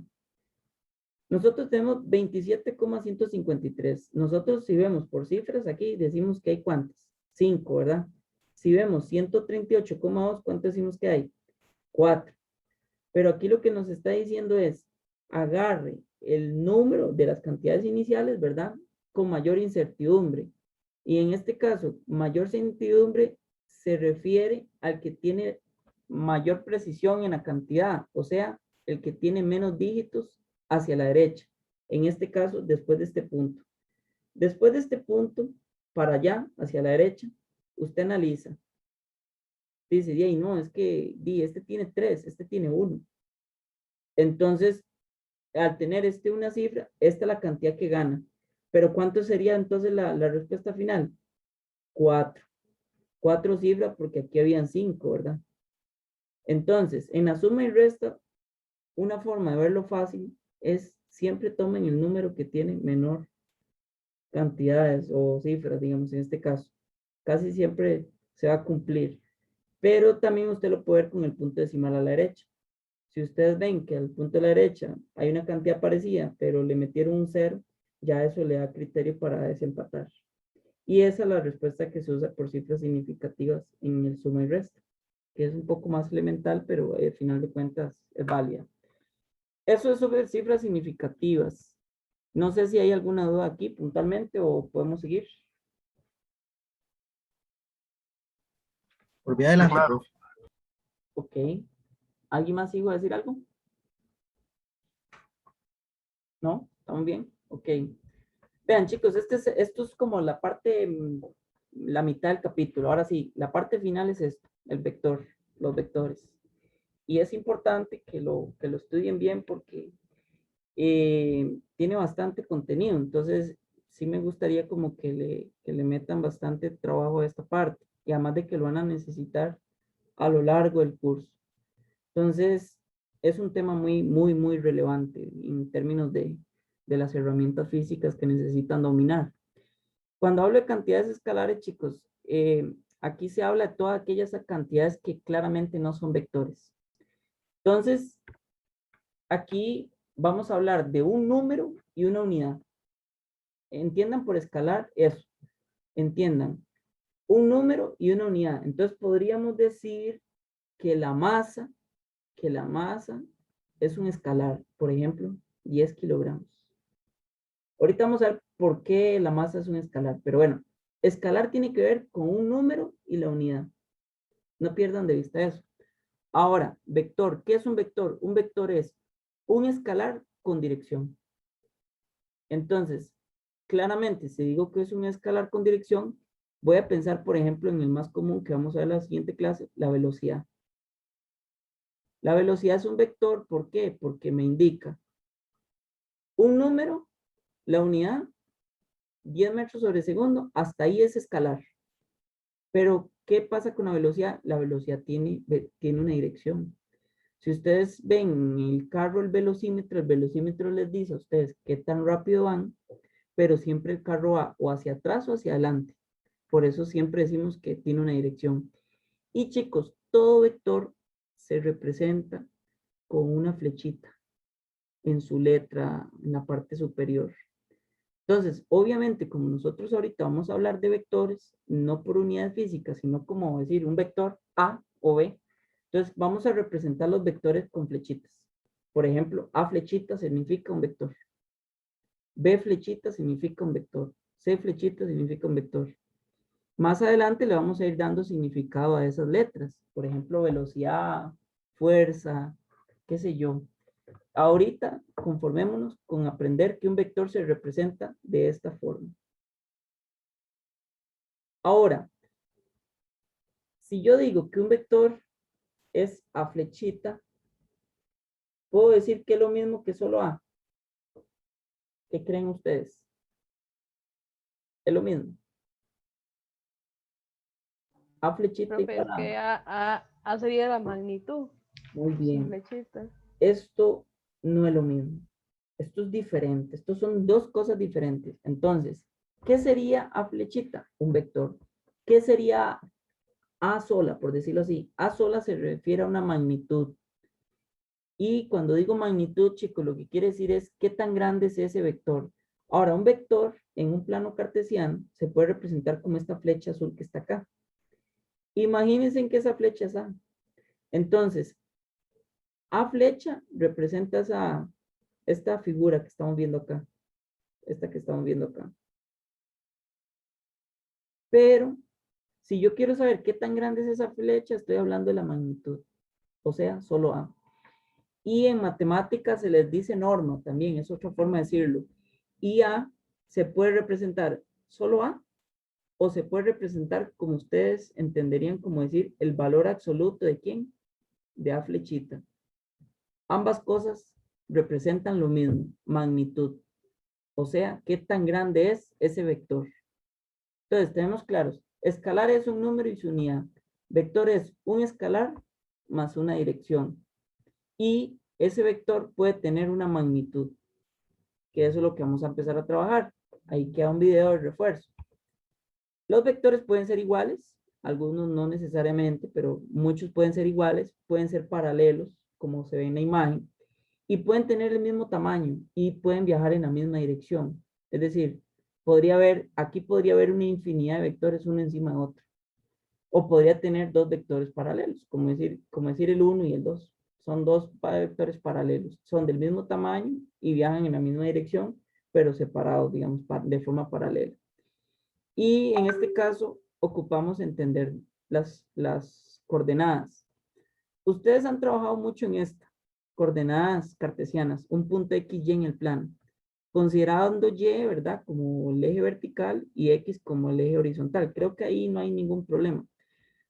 A: Nosotros tenemos 27,153. Nosotros si vemos por cifras aquí, decimos que hay ¿cuántas? 5, ¿verdad? Si vemos 138,2, ¿cuánto decimos que hay? 4. Pero aquí lo que nos está diciendo es, agarre el número de las cantidades iniciales, ¿verdad? Con mayor incertidumbre. Y en este caso, mayor incertidumbre se refiere al que tiene mayor precisión en la cantidad, o sea, el que tiene menos dígitos hacia la derecha. En este caso, después de este punto. Después de este punto, para allá, hacia la derecha, usted analiza. Dice, y no, es que este tiene 3, este tiene 1. Entonces, al tener una cifra, esta es la cantidad que gana. Pero ¿cuánto sería entonces la respuesta final? 4. 4 cifras porque aquí habían 5, ¿verdad? Entonces, en la suma y resta, una forma de verlo fácil es siempre tomen el número que tiene menor cantidades o cifras, digamos, en este caso. Casi siempre se va a cumplir. Pero también usted lo puede ver con el punto decimal a la derecha. Si ustedes ven que al punto de la derecha hay una cantidad parecida, pero le metieron un 0, ya eso le da criterio para desempatar. Y esa es la respuesta que se usa por cifras significativas en el suma y resta, que es un poco más elemental, pero al final de cuentas es válida. Eso es sobre cifras significativas. No sé si hay alguna duda aquí puntualmente o podemos seguir.
E: Por vía adelante,
C: Claro.
E: profe.
A: Ok. ¿Alguien más iba a decir algo? ¿No? ¿Estamos bien? Ok. Vean, chicos, esto es como la parte, la mitad del capítulo. Ahora sí, la parte final es esto, el vector, los vectores. Y es importante que lo estudien bien porque tiene bastante contenido. Entonces, sí me gustaría como que le metan bastante trabajo a esta parte. Y además de que lo van a necesitar a lo largo del curso. Entonces, es un tema muy, muy, muy relevante en términos de las herramientas físicas que necesitan dominar. Cuando hablo de cantidades escalares, chicos, aquí se habla de todas aquellas cantidades que claramente no son vectores. Entonces, aquí vamos a hablar de un número y una unidad. Entiendan por escalar eso. Entiendan. Un número y una unidad. Entonces, podríamos decir que la masa es un escalar, por ejemplo, 10 kilogramos. Ahorita vamos a ver por qué la masa es un escalar, pero bueno, escalar tiene que ver con un número y la unidad. No pierdan de vista eso. Ahora, vector, ¿qué es un vector? Un vector es un escalar con dirección. Entonces, claramente, si digo que es un escalar con dirección, voy a pensar, por ejemplo, en el más común que vamos a ver en la siguiente clase, la velocidad. La velocidad es un vector, ¿por qué? Porque me indica un número, la unidad, 10 metros sobre segundo, hasta ahí es escalar. Pero, ¿qué pasa con la velocidad? La velocidad tiene una dirección. Si ustedes ven en el carro el velocímetro les dice a ustedes qué tan rápido van, pero siempre el carro va o hacia atrás o hacia adelante. Por eso siempre decimos que tiene una dirección. Y chicos, todo vector se representa con una flechita en su letra, en la parte superior. Entonces, obviamente, como nosotros ahorita vamos a hablar de vectores, no por unidades físicas, sino como decir un vector A o B, entonces vamos a representar los vectores con flechitas. Por ejemplo, A flechita significa un vector. B flechita significa un vector. C flechita significa un vector. Más adelante le vamos a ir dando significado a esas letras. Por ejemplo, velocidad, fuerza, qué sé yo. Ahorita conformémonos con aprender que un vector se representa de esta forma. Ahora, si yo digo que un vector es A flechita, ¿puedo decir que es lo mismo que solo A? ¿Qué creen ustedes? Es lo mismo. A flechita
B: Profe,
A: igual
B: es
A: a.
B: que A sería la magnitud.
A: Muy
B: Sin
A: bien.
B: flechita.
A: Esto no es lo mismo. Esto es diferente. Estos son dos cosas diferentes. Entonces, ¿qué sería A flechita? Un vector. ¿Qué sería A sola, por decirlo así? A sola se refiere a una magnitud. Y cuando digo magnitud, chicos, lo que quiere decir es qué tan grande es ese vector. Ahora, un vector en un plano cartesiano se puede representar como esta flecha azul que está acá. Imagínense que esa flecha es A. Entonces, A flecha representa esta figura que estamos viendo acá. Esta que estamos viendo acá. Pero, si yo quiero saber qué tan grande es esa flecha, estoy hablando de la magnitud. O sea, solo A. Y en matemáticas se les dice norma también, es otra forma de decirlo. Y A se puede representar solo A o se puede representar como ustedes entenderían como decir el valor absoluto de ¿quién? De A flechita. Ambas cosas representan lo mismo, magnitud. O sea, qué tan grande es ese vector. Entonces, tenemos claros, escalar es un número y su unidad. Vector es un escalar más una dirección. Y ese vector puede tener una magnitud, que eso es lo que vamos a empezar a trabajar. Ahí queda un video de refuerzo. Los vectores pueden ser iguales, algunos no necesariamente, pero muchos pueden ser iguales, pueden ser paralelos, como se ve en la imagen, y pueden tener el mismo tamaño y pueden viajar en la misma dirección. Es decir, aquí podría haber una infinidad de vectores uno encima de otro. O podría tener dos vectores paralelos, como decir el 1 y el 2. Son dos vectores paralelos. Son del mismo tamaño y viajan en la misma dirección, pero separados, digamos, de forma paralela. Y en este caso, ocupamos entender las coordenadas. Ustedes han trabajado mucho en esta, coordenadas cartesianas, un punto X, Y en el plano, considerando Y, ¿verdad? Como el eje vertical y X como el eje horizontal. Creo que ahí no hay ningún problema.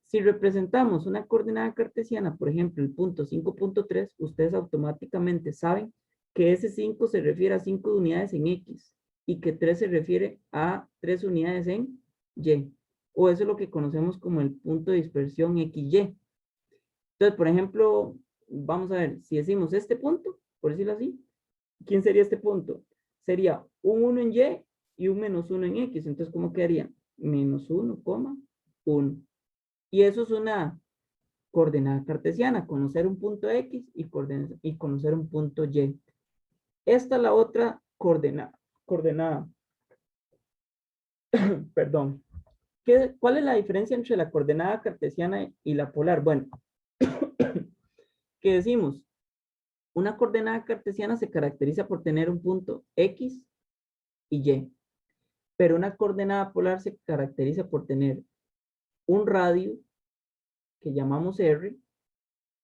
A: Si representamos una coordenada cartesiana, por ejemplo, el punto 5.3, ustedes automáticamente saben que ese 5 se refiere a 5 unidades en X y que 3 se refiere a 3 unidades en Y. O eso es lo que conocemos como el punto de dispersión XY. Entonces, por ejemplo, vamos a ver, si decimos este punto, por decirlo así, ¿quién sería este punto? Sería un 1 en Y y un menos 1 en X. Entonces, ¿cómo quedaría? Menos 1, 1. Y eso es una coordenada cartesiana, conocer un punto X y conocer un punto Y. Esta es la otra coordenada. Perdón. ¿Cuál es la diferencia entre la coordenada cartesiana y la polar? Bueno, ¿qué decimos? Una coordenada cartesiana se caracteriza por tener un punto X y Y, pero una coordenada polar se caracteriza por tener un radio que llamamos R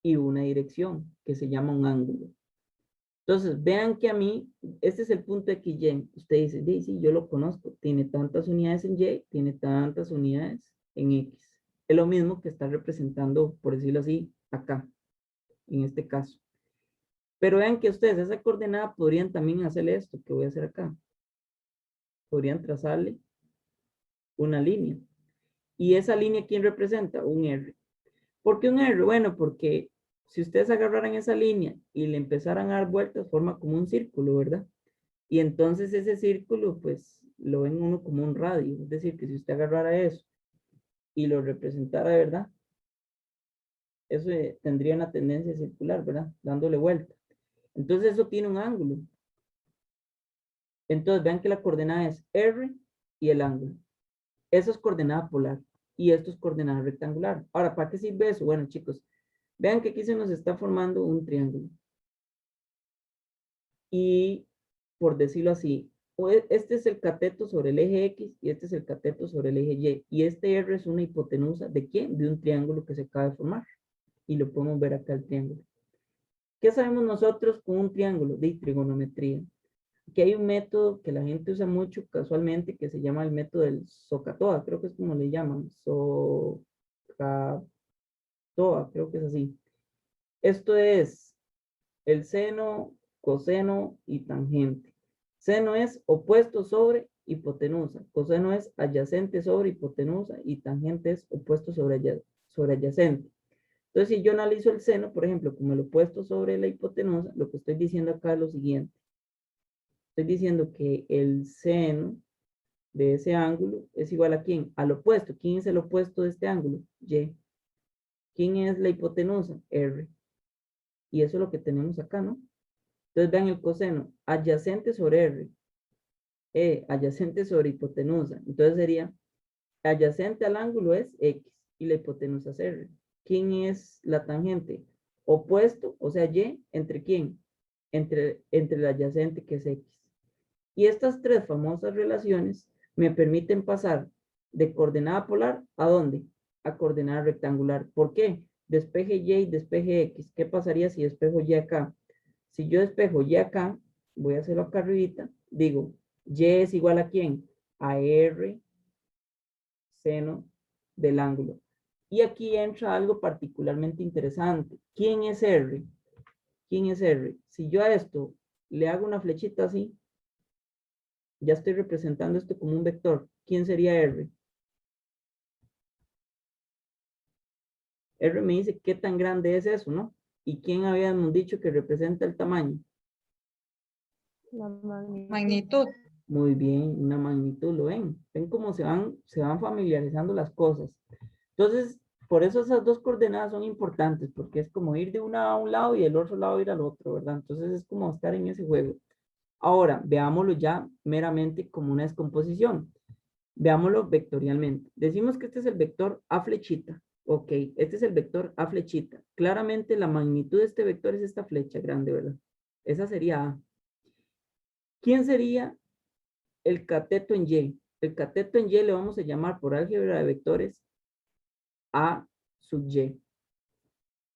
A: y una dirección que se llama un ángulo. Entonces, vean que a mí, este es el punto XY. Usted dice, sí, yo lo conozco. Tiene tantas unidades en Y, tiene tantas unidades en X. Es lo mismo que está representando, por decirlo así, acá, en este caso. Pero vean que ustedes, esa coordenada, podrían también hacerle esto que voy a hacer acá. Podrían trazarle una línea. ¿Y esa línea quién representa? Un R. ¿Por qué un R? Bueno, porque si ustedes agarraran esa línea y le empezaran a dar vueltas, forma como un círculo, ¿verdad? Y entonces ese círculo, pues, lo ven uno como un radio. Es decir, que si usted agarrara eso y lo representara de verdad, eso tendría una tendencia circular, ¿verdad? Dándole vuelta. Entonces eso tiene un ángulo. Entonces vean que la coordenada es R y el ángulo. Eso es coordenada polar y esto es coordenada rectangular. Ahora, ¿para qué sirve eso? Bueno, chicos, vean que aquí se nos está formando un triángulo. Y, por decirlo así, este es el cateto sobre el eje X y este es el cateto sobre el eje Y. Y este R es una hipotenusa ¿de quién? De un triángulo que se acaba de formar. Y lo podemos ver acá el triángulo. ¿Qué sabemos nosotros con un triángulo? De trigonometría. Aquí hay un método que la gente usa mucho casualmente que se llama el método del SOHCAHTOA, creo que es como le llaman, SOHCAHTOA, creo que es así. Esto es el seno, coseno y tangente. Seno es opuesto sobre hipotenusa, coseno es adyacente sobre hipotenusa y tangente es opuesto sobre adyacente. Entonces, si yo analizo el seno, por ejemplo, como el opuesto sobre la hipotenusa, lo que estoy diciendo acá es lo siguiente. Estoy diciendo que el seno de ese ángulo es igual a ¿quién? Al opuesto. ¿Quién es el opuesto de este ángulo? Y. ¿Quién es la hipotenusa? R. Y eso es lo que tenemos acá, ¿no? Entonces vean el coseno. Adyacente sobre R. Adyacente sobre hipotenusa. Entonces sería adyacente al ángulo es X y la hipotenusa es R. ¿Quién es la tangente? Opuesto, o sea, Y, ¿entre quién? Entre el adyacente que es X. Y estas tres famosas relaciones me permiten pasar de coordenada polar ¿a dónde? A coordenada rectangular. ¿Por qué? Despeje Y y despeje X. ¿Qué pasaría si despejo Y acá? Si yo despejo Y acá, voy a hacerlo acá arribita, digo, Y es igual a ¿quién? A R seno del ángulo. Y aquí entra algo particularmente interesante. ¿Quién es R? ¿Quién es R? Si yo a esto le hago una flechita así, ya estoy representando esto como un vector. ¿Quién sería R? R me dice qué tan grande es eso, ¿no? ¿Y quién habíamos dicho que representa el tamaño?
B: La magnitud.
D: Magnitud.
A: Muy bien, una magnitud, ¿lo ven? Ven cómo se van familiarizando las cosas. Entonces, por eso esas dos coordenadas son importantes, porque es como ir de una a un lado y del otro lado ir al otro, ¿verdad? Entonces es como estar en ese juego. Ahora, veámoslo ya meramente como una descomposición. Veámoslo vectorialmente. Decimos que este es el vector A flechita. Ok, este es el vector A flechita. Claramente la magnitud de este vector es esta flecha grande, ¿verdad? Esa sería A. ¿Quién sería el cateto en Y? El cateto en Y le vamos a llamar por álgebra de vectores A sub Y.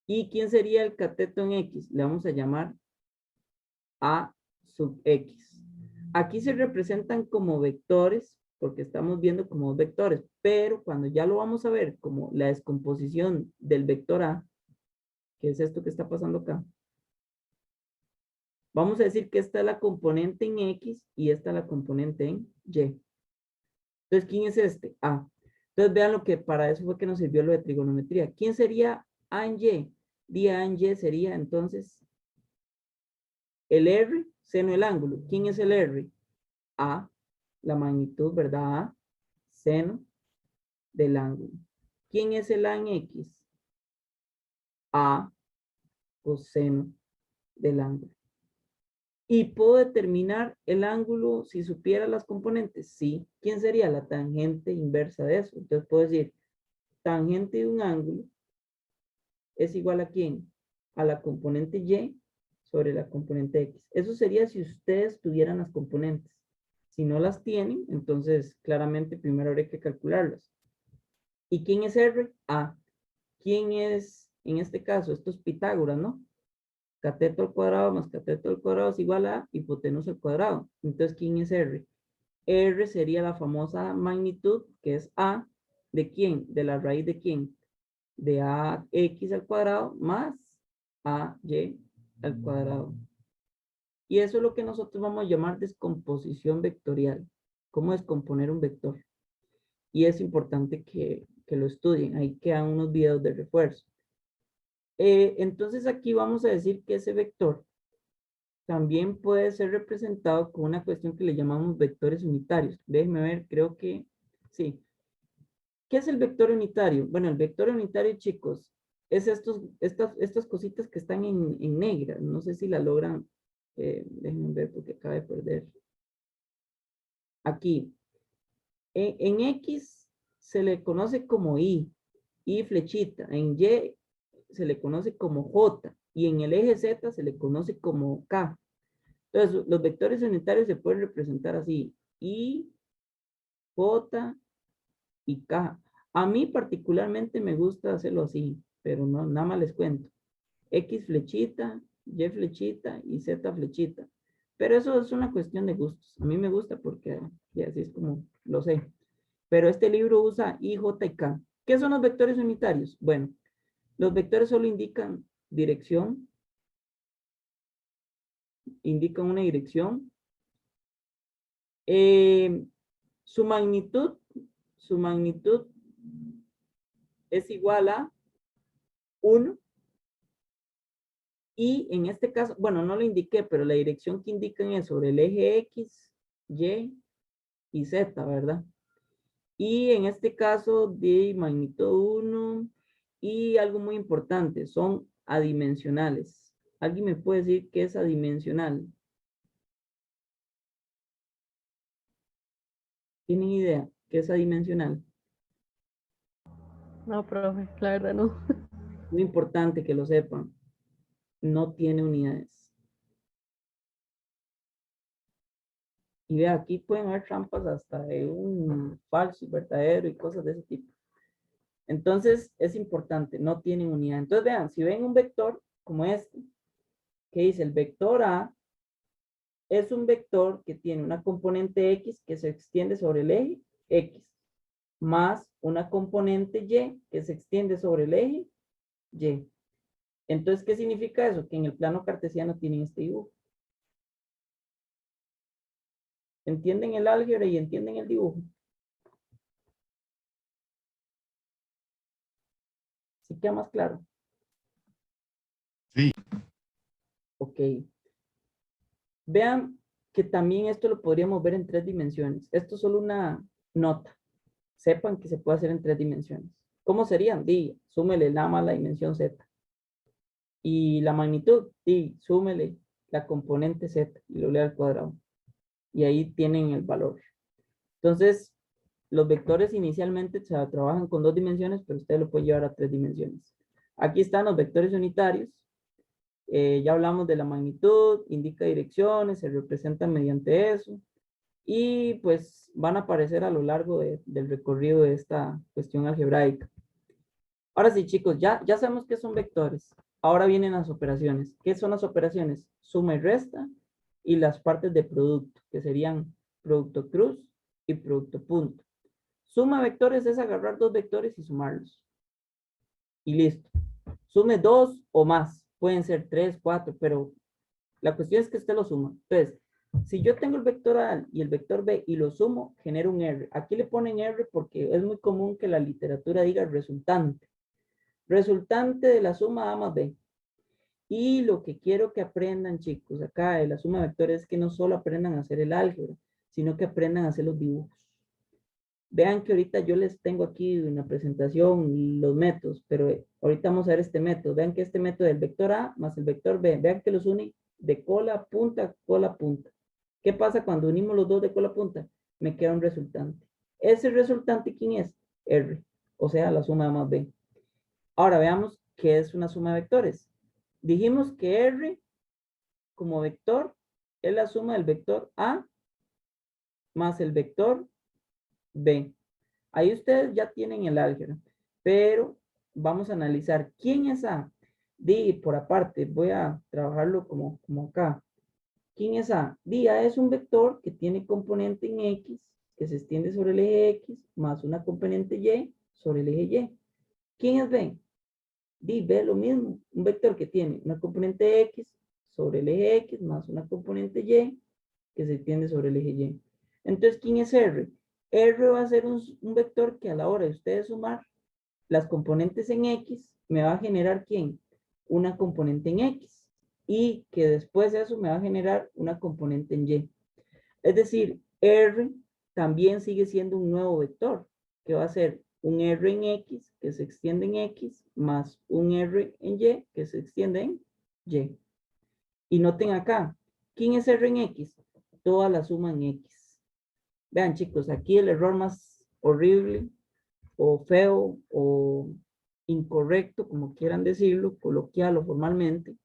A: ¿Y quién sería el cateto en X? Le vamos a llamar A sub X. Aquí se representan como vectores, porque estamos viendo como vectores, pero cuando ya lo vamos a ver como la descomposición del vector A, que es esto que está pasando acá, vamos a decir que esta es la componente en X y esta es la componente en Y. Entonces, ¿quién es este? A. Entonces, vean lo que para eso fue que nos sirvió lo de trigonometría. ¿Quién sería A en Y? Día A en Y sería entonces el R, seno del ángulo. ¿Quién es el R? A, la magnitud, ¿verdad? A, seno del ángulo. ¿Quién es el A en X? A, coseno del ángulo. ¿Y puedo determinar el ángulo si supiera las componentes? Sí. ¿Quién sería la tangente inversa de eso? Entonces puedo decir, tangente de un ángulo es igual a ¿quién? A la componente Y sobre la componente X. Eso sería si ustedes tuvieran las componentes. Si no las tienen, entonces claramente primero habría que calcularlas. ¿Y quién es R? A. ¿Quién es, en este caso, esto es Pitágoras, ¿no? Cateto al cuadrado más cateto al cuadrado es igual a hipotenusa al cuadrado. Entonces, ¿quién es R? R sería la famosa magnitud, que es A, ¿de quién? De la raíz de quién? De AX al cuadrado más AY al cuadrado. Y eso es lo que nosotros vamos a llamar descomposición vectorial. ¿Cómo descomponer un vector? Y es importante que lo estudien. Ahí quedan unos videos de refuerzo. Entonces aquí vamos a decir que ese vector también puede ser representado con una cuestión que le llamamos vectores unitarios. Déjenme ver, creo que sí. ¿Qué es el vector unitario? Bueno, el vector unitario, chicos, es estas cositas que están en negra. No sé si la logran. Déjenme ver porque acabo de perder. Aquí. En X se le conoce como Y flechita. En Y se le conoce como J y en el eje Z se le conoce como K. Entonces, los vectores unitarios se pueden representar así. I, J y K. A mí particularmente me gusta hacerlo así, pero no, nada más les cuento. X flechita, Y flechita y Z flechita. Pero eso es una cuestión de gustos. A mí me gusta porque y así es como lo sé. Pero este libro usa I, J y K. ¿Qué son los vectores unitarios? Bueno, los vectores solo indican dirección, indican una dirección. Su magnitud es igual a 1. Y en este caso, bueno, no lo indiqué, pero la dirección que indican es sobre el eje X, Y y Z, ¿verdad? Y en este caso de magnitud 1 y algo muy importante, son adimensionales. ¿Alguien me puede decir qué es adimensional? ¿Tienen idea qué es adimensional?
B: No, profe, la verdad no.
A: Muy importante que lo sepan. No tiene unidades. Y vea, aquí pueden haber trampas hasta de un falso y verdadero y cosas de ese tipo. Entonces, es importante, no tienen unidad. Entonces, vean, si ven un vector como este, que dice el vector A, es un vector que tiene una componente X que se extiende sobre el eje X, más una componente Y que se extiende sobre el eje Y. Entonces, ¿qué significa eso? Que en el plano cartesiano tienen este dibujo. ¿Entienden el álgebra y entienden el dibujo? ¿Sí queda más claro?
C: Sí.
A: Ok. Vean que también esto lo podríamos ver en 3 dimensiones. Esto es solo una nota. Sepan que se puede hacer en 3 dimensiones. ¿Cómo serían? Di, súmele nada más la dimensión Z. Y la magnitud, di, súmele la componente Z y lo lea al cuadrado. Y ahí tienen el valor. Entonces, los vectores inicialmente se trabajan con 2 dimensiones, pero usted lo puede llevar a 3 dimensiones. Aquí están los vectores unitarios. Ya hablamos de la magnitud, indica direcciones, se representan mediante eso. Y pues van a aparecer a lo largo del recorrido de esta cuestión algebraica. Ahora sí, chicos, ya sabemos qué son vectores. Ahora vienen las operaciones. ¿Qué son las operaciones? Suma y resta y las partes de producto, que serían producto cruz y producto punto. Suma vectores es agarrar 2 vectores y sumarlos. Y listo. Sume 2 o más. Pueden ser 3, 4, pero la cuestión es que usted lo suma. Entonces, si yo tengo el vector A y el vector B y lo sumo, genero un R. Aquí le ponen R porque es muy común que la literatura diga resultante. Resultante de la suma A más B. Y lo que quiero que aprendan, chicos, acá de la suma de vectores es que no solo aprendan a hacer el álgebra, sino que aprendan a hacer los dibujos. Vean que ahorita yo les tengo aquí en la presentación los métodos, pero ahorita vamos a ver este método. Vean que este método del vector A más el vector B, vean que los une de cola a punta, cola a punta. ¿Qué pasa cuando unimos los dos de cola a punta? Me queda un resultante. Ese resultante, ¿quién es? R, o sea, la suma A más B. Ahora veamos qué es una suma de vectores. Dijimos que R como vector es la suma del vector A más el vector B. Ahí ustedes ya tienen el álgebra, pero vamos a analizar quién es A. Di por aparte, voy a trabajarlo como acá. ¿Quién es A? Di, A es un vector que tiene componente en X, que se extiende sobre el eje X, más una componente Y sobre el eje Y. ¿Quién es B? Di, B lo mismo, un vector que tiene una componente X sobre el eje X, más una componente Y, que se extiende sobre el eje Y. Entonces, ¿quién es R? R va a ser un vector que a la hora de ustedes sumar las componentes en X, me va a generar ¿quién? Una componente en X. Y que después de eso me va a generar una componente en Y. Es decir, R también sigue siendo un nuevo vector, que va a ser un R en X, que se extiende en X, más un R en Y, que se extiende en Y. Y noten acá, ¿quién es R en X? Toda la suma en X. Vean, chicos, aquí el error más horrible o feo o incorrecto, como quieran decirlo, coloquial o formalmente,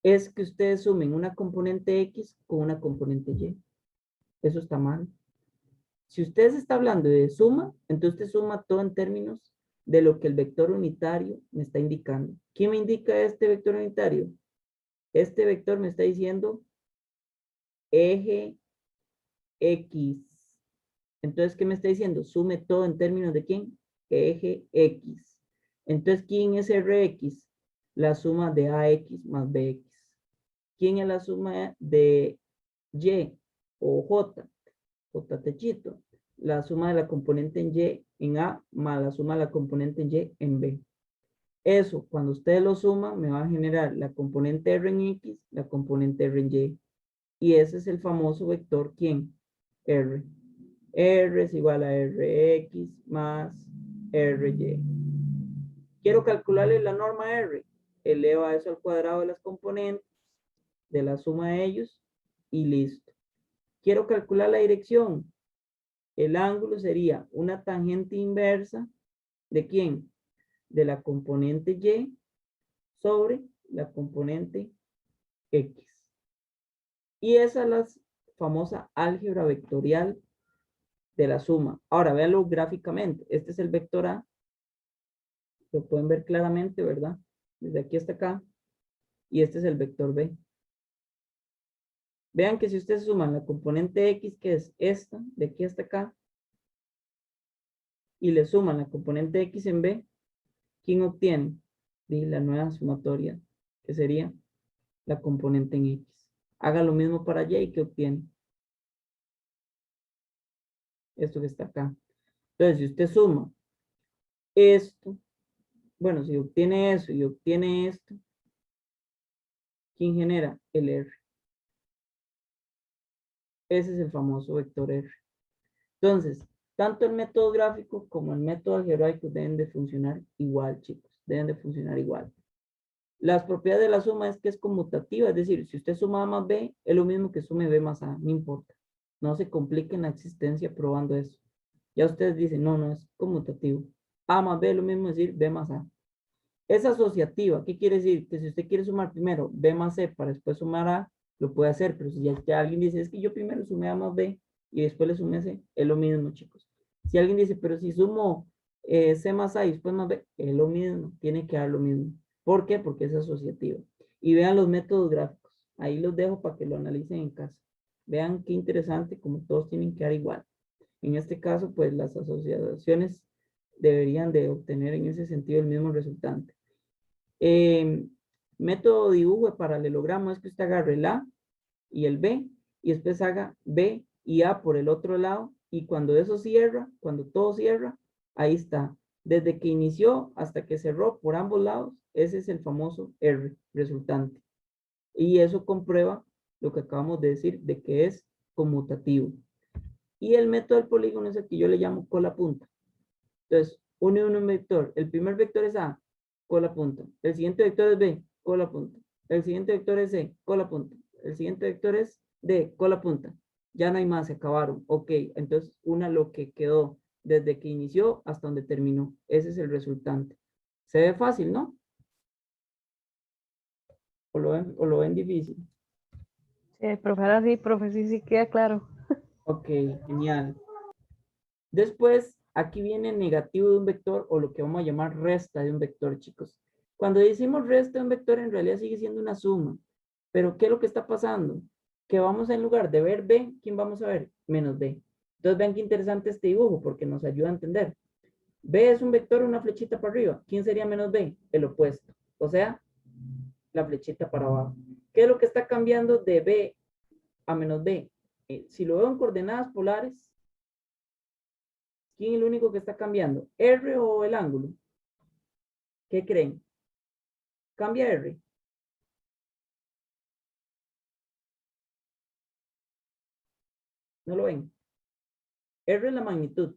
A: es que ustedes sumen una componente X con una componente Y. Eso está mal. Si usted está hablando de suma, entonces usted suma todo en términos de lo que el vector unitario me está indicando. ¿Quién me indica este vector unitario? Este vector me está diciendo eje X. Entonces, ¿qué me está diciendo? Sume todo en términos de ¿quién? Eje X. Entonces, ¿quién es Rx? La suma de AX más BX. ¿Quién es la suma de Y o J? J techito. La suma de la componente en Y en A más la suma de la componente en Y en B. Eso, cuando usted lo suma, me va a generar la componente R en X, la componente R en Y. Y ese es el famoso vector, ¿quién? R. R es igual a Rx más Ry. Quiero calcularle la norma R. Eleva eso al cuadrado de las componentes, de la suma de ellos, y listo. Quiero calcular la dirección. El ángulo sería una tangente inversa, ¿de quién? De la componente Y sobre la componente X. Y esa es la famosa álgebra vectorial de la suma. Ahora, véanlo gráficamente. Este es el vector A. Lo pueden ver claramente, ¿verdad? Desde aquí hasta acá. Y este es el vector B. Vean que si ustedes suman la componente X, que es esta, de aquí hasta acá, y le suman la componente X en B, ¿quién obtiene? Y la nueva sumatoria, que sería la componente en X. Haga lo mismo para Y y ¿qué obtiene? Esto que está acá. Entonces, si usted suma esto, bueno, si obtiene eso y obtiene esto, ¿quién genera? El R. Ese es el famoso vector R. Entonces, tanto el método gráfico como el método algebraico deben de funcionar igual, chicos. Deben de funcionar igual. Las propiedades de la suma es que es conmutativa, es decir, si usted suma A más B, es lo mismo que sume B más A, no importa. No se compliquen la existencia probando eso. Ya ustedes dicen, no, no es conmutativo. A más B es lo mismo decir B más A. Es asociativa, ¿qué quiere decir? Que si usted quiere sumar primero B más C para después sumar A, lo puede hacer, pero si ya alguien dice, es que yo primero sumé A más B y después le sumé C, es lo mismo, chicos. Si alguien dice, pero si sumo C más A y después más B, es lo mismo, tiene que dar lo mismo. ¿Por qué? Porque es asociativa. Y vean los métodos gráficos. Ahí los dejo para que lo analicen en casa. Vean qué interesante, como todos tienen que dar igual. En este caso, pues las asociaciones deberían de obtener en ese sentido el mismo resultante. Método dibujo de paralelogramo es que usted agarre el A y el B y después haga B y A por el otro lado y cuando eso cierra, cuando todo cierra, ahí está. Desde que inició hasta que cerró por ambos lados, ese es el famoso R resultante. Y eso comprueba lo que acabamos de decir de que es conmutativo. Y el método del polígono es el que yo le llamo cola punta. Entonces, une un vector. El primer vector es A, cola punta. El siguiente vector es B, cola punta. El siguiente vector es C, cola punta. El siguiente vector es D, cola punta. Ya no hay más, se acabaron. Ok, entonces una lo que quedó desde que inició hasta donde terminó. Ese es el resultante. Se ve fácil, ¿no? ¿O lo ven difícil?
B: Sí, profe, ahora sí, profe, sí, sí queda claro.
A: Ok, genial. Después, aquí viene el negativo de un vector o lo que vamos a llamar resta de un vector, chicos. Cuando decimos resta de un vector, en realidad sigue siendo una suma. Pero, ¿qué es lo que está pasando? Que vamos en lugar de ver B, ¿quién vamos a ver? Menos B. Entonces, vean qué interesante este dibujo porque nos ayuda a entender. B es un vector, una flechita para arriba. ¿Quién sería menos B? El opuesto. O sea, la flechita para abajo. ¿Qué es lo que está cambiando de B a menos B? Si lo veo en coordenadas polares, ¿quién es el único que está cambiando? ¿R o el ángulo? ¿Qué creen? ¿Cambia R? ¿No lo ven? R es la magnitud.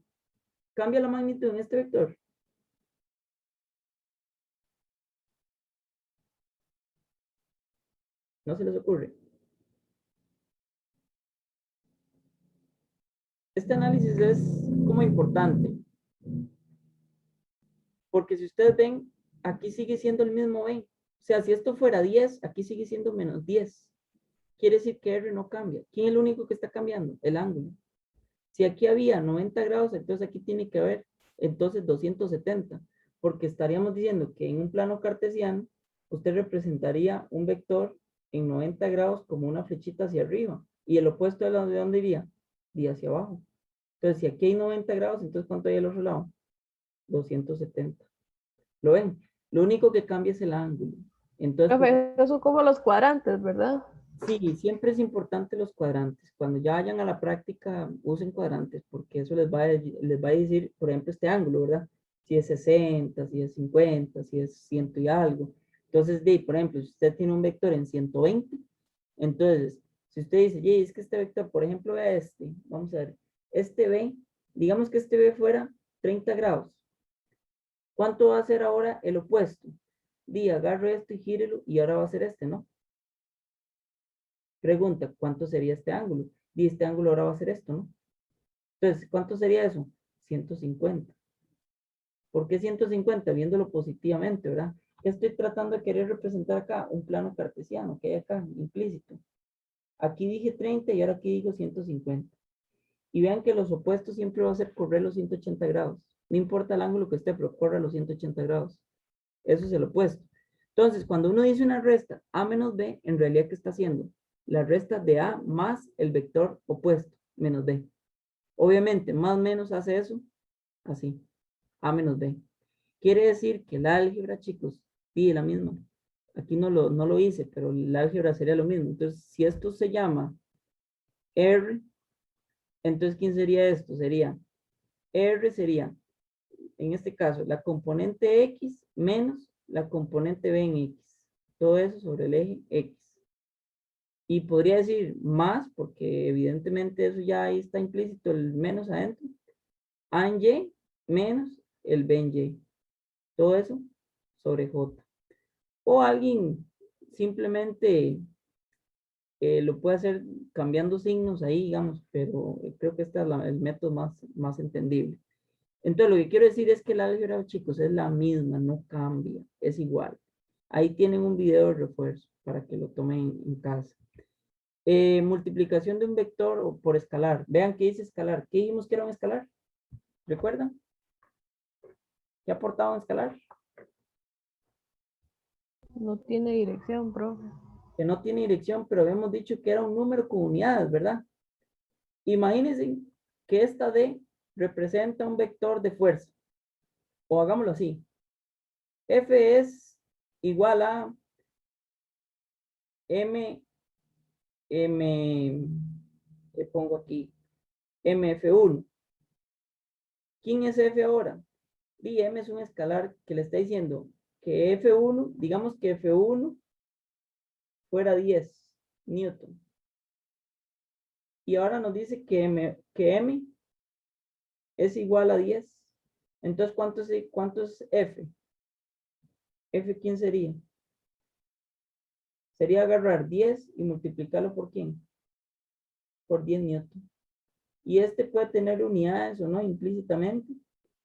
A: ¿Cambia la magnitud en este vector? ¿No se les ocurre? Este análisis es como importante. Porque si ustedes ven, aquí sigue siendo el mismo B. O sea, si esto fuera 10, aquí sigue siendo menos 10. Quiere decir que R no cambia. ¿Quién es el único que está cambiando? El ángulo. Si aquí había 90 grados, entonces aquí tiene que haber entonces 270, porque estaríamos diciendo que en un plano cartesiano, usted representaría un vector en 90 grados como una flechita hacia arriba, y el opuesto de dónde iría? De hacia abajo. Entonces, si aquí hay 90 grados, entonces ¿cuánto hay al otro lado? 270. ¿Lo ven? Lo único que cambia es el ángulo. Entonces,
B: Profe, esos son como los cuadrantes, ¿verdad?
A: sí, siempre es importante los cuadrantes. Cuando ya vayan a la práctica, usen cuadrantes, porque eso les va a decir, por ejemplo, este ángulo, ¿verdad? Si es 60, si es 50, si es 100 y algo. Entonces, por ejemplo, si usted tiene un vector en 120, entonces, si usted dice, "Ye, es que este vector, por ejemplo, vea este, vamos a ver, este B, digamos que este B fuera 30 grados. ¿Cuánto va a ser ahora el opuesto? Agarro esto y gírelo y ahora va a ser este, ¿no? Pregunta, ¿cuánto sería este ángulo? Este ángulo ahora va a ser esto, ¿no? Entonces, ¿cuánto sería eso? 150. ¿Por qué 150? Viéndolo positivamente, ¿verdad? ¿Qué estoy tratando de querer representar acá? Un plano cartesiano que hay acá, implícito. Aquí dije 30 y ahora aquí digo 150. Y vean que los opuestos siempre va a ser correr los 180 grados. No importa el ángulo que esté, pero corre los 180 grados. Eso es el opuesto. Entonces, cuando uno dice una resta A menos B, en realidad, ¿qué está haciendo? La resta de A más el vector opuesto, menos B. Obviamente, más o menos hace eso, así, A menos B. Quiere decir que la álgebra, chicos, pide la misma. Aquí no lo hice, pero la álgebra sería lo mismo. Entonces, si esto se llama R, entonces, ¿quién sería esto? R sería, en este caso, la componente X menos la componente B en X. Todo eso sobre el eje X. Y podría decir más, porque evidentemente eso ya ahí está implícito, el menos adentro. A en Y menos el B en Y. Todo eso sobre J. O alguien simplemente lo puede hacer cambiando signos ahí, digamos, pero creo que este es el método más entendible. Entonces, lo que quiero decir es que la álgebra, chicos, es la misma, no cambia, es igual. Ahí tienen un video de refuerzo para que lo tomen en casa. Multiplicación de un vector o por escalar. Vean qué dice escalar. ¿Qué dijimos que era un escalar? ¿Recuerdan? ¿Qué aportaba un escalar?
B: No tiene dirección, profe.
A: Que no tiene dirección, pero habíamos dicho que era un número con unidades, ¿verdad? Imagínense que esta D representa un vector de fuerza. O hagámoslo así. F es igual a M, ¿qué pongo aquí? MF1. ¿Quién es F ahora? Y M es un escalar que le está diciendo que F1, digamos que F1 fuera 10 Newton. Y ahora nos dice que M es igual a 10. Entonces, ¿cuánto es F? F, ¿quién sería? Sería agarrar 10 y multiplicarlo por ¿quién? Por 10 Newton. Y este puede tener unidades o no implícitamente.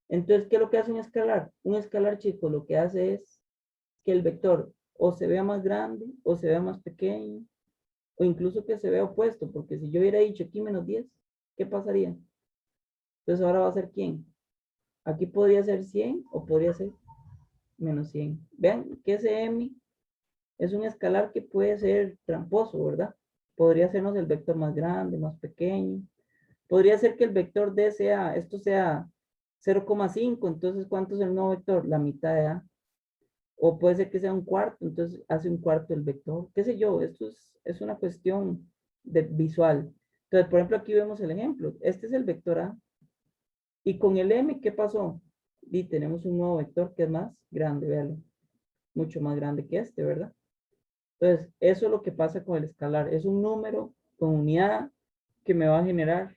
A: Entonces, ¿qué es lo que hace un escalar? Un escalar, chicos, lo que hace es que el vector o se vea más grande o se vea más pequeño o incluso que se vea opuesto, porque si yo hubiera dicho aquí menos 10, ¿qué pasaría? Entonces ahora va a ser ¿quién? Aquí podría ser 100 o podría ser menos 100. Vean que ese M es un escalar que puede ser tramposo, ¿verdad? Podría sernos el vector más grande, más pequeño. Podría ser que el vector D sea, esto sea 0,5, entonces ¿cuánto es el nuevo vector? La mitad de A. O puede ser que sea un cuarto, entonces hace un cuarto el vector. ¿Qué sé yo? Esto es una cuestión visual. Entonces, por ejemplo, aquí vemos el ejemplo. Este es el vector A. Y con el M, ¿qué pasó? Y tenemos un nuevo vector que es más grande, véalo. Mucho más grande que este, ¿verdad? Entonces, eso es lo que pasa con el escalar. Es un número con unidad que me va a generar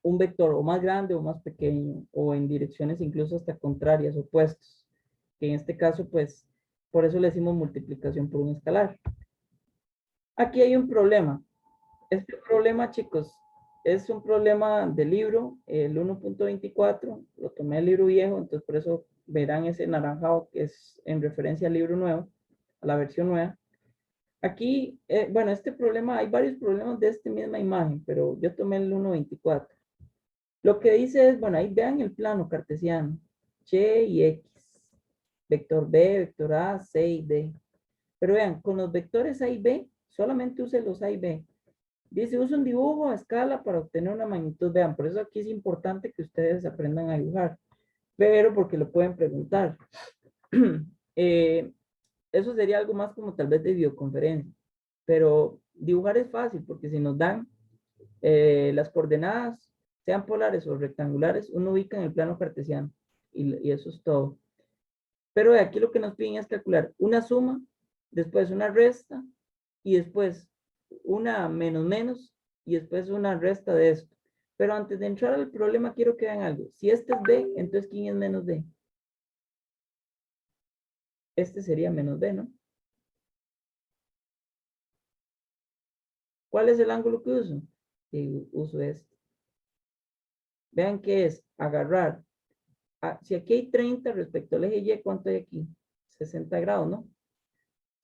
A: un vector o más grande o más pequeño, o en direcciones incluso hasta contrarias, opuestos. Que en este caso, pues, por eso le decimos multiplicación por un escalar. Aquí hay un problema. Este problema, chicos, es un problema del libro, el 1.24, lo tomé del libro viejo, entonces por eso verán ese naranjado que es en referencia al libro nuevo. a la versión nueva. Aquí, bueno, este problema, hay varios problemas de esta misma imagen, pero yo tomé el 1.24. Lo que dice es, bueno, ahí vean el plano cartesiano, Y y X, vector B, vector A, C y D. Pero vean, con los vectores A y B, solamente use los A y B. Dice, usa un dibujo a escala para obtener una magnitud. Vean, por eso aquí es importante que ustedes aprendan a dibujar, pero porque lo pueden preguntar. Eso sería algo más como tal vez de videoconferencia, pero dibujar es fácil porque si nos dan las coordenadas, sean polares o rectangulares, uno ubica en el plano cartesiano y eso es todo. Pero de aquí lo que nos piden es calcular una suma, después una resta y después una menos menos y después una resta de esto. Pero antes de entrar al problema quiero que vean algo. Si este es B, entonces ¿quién es menos D? Este sería menos B, ¿no? ¿Cuál es el ángulo que uso? Sí, uso este. Vean que es agarrar. Si aquí hay 30 respecto al eje Y, ¿cuánto hay aquí? 60 grados, ¿no?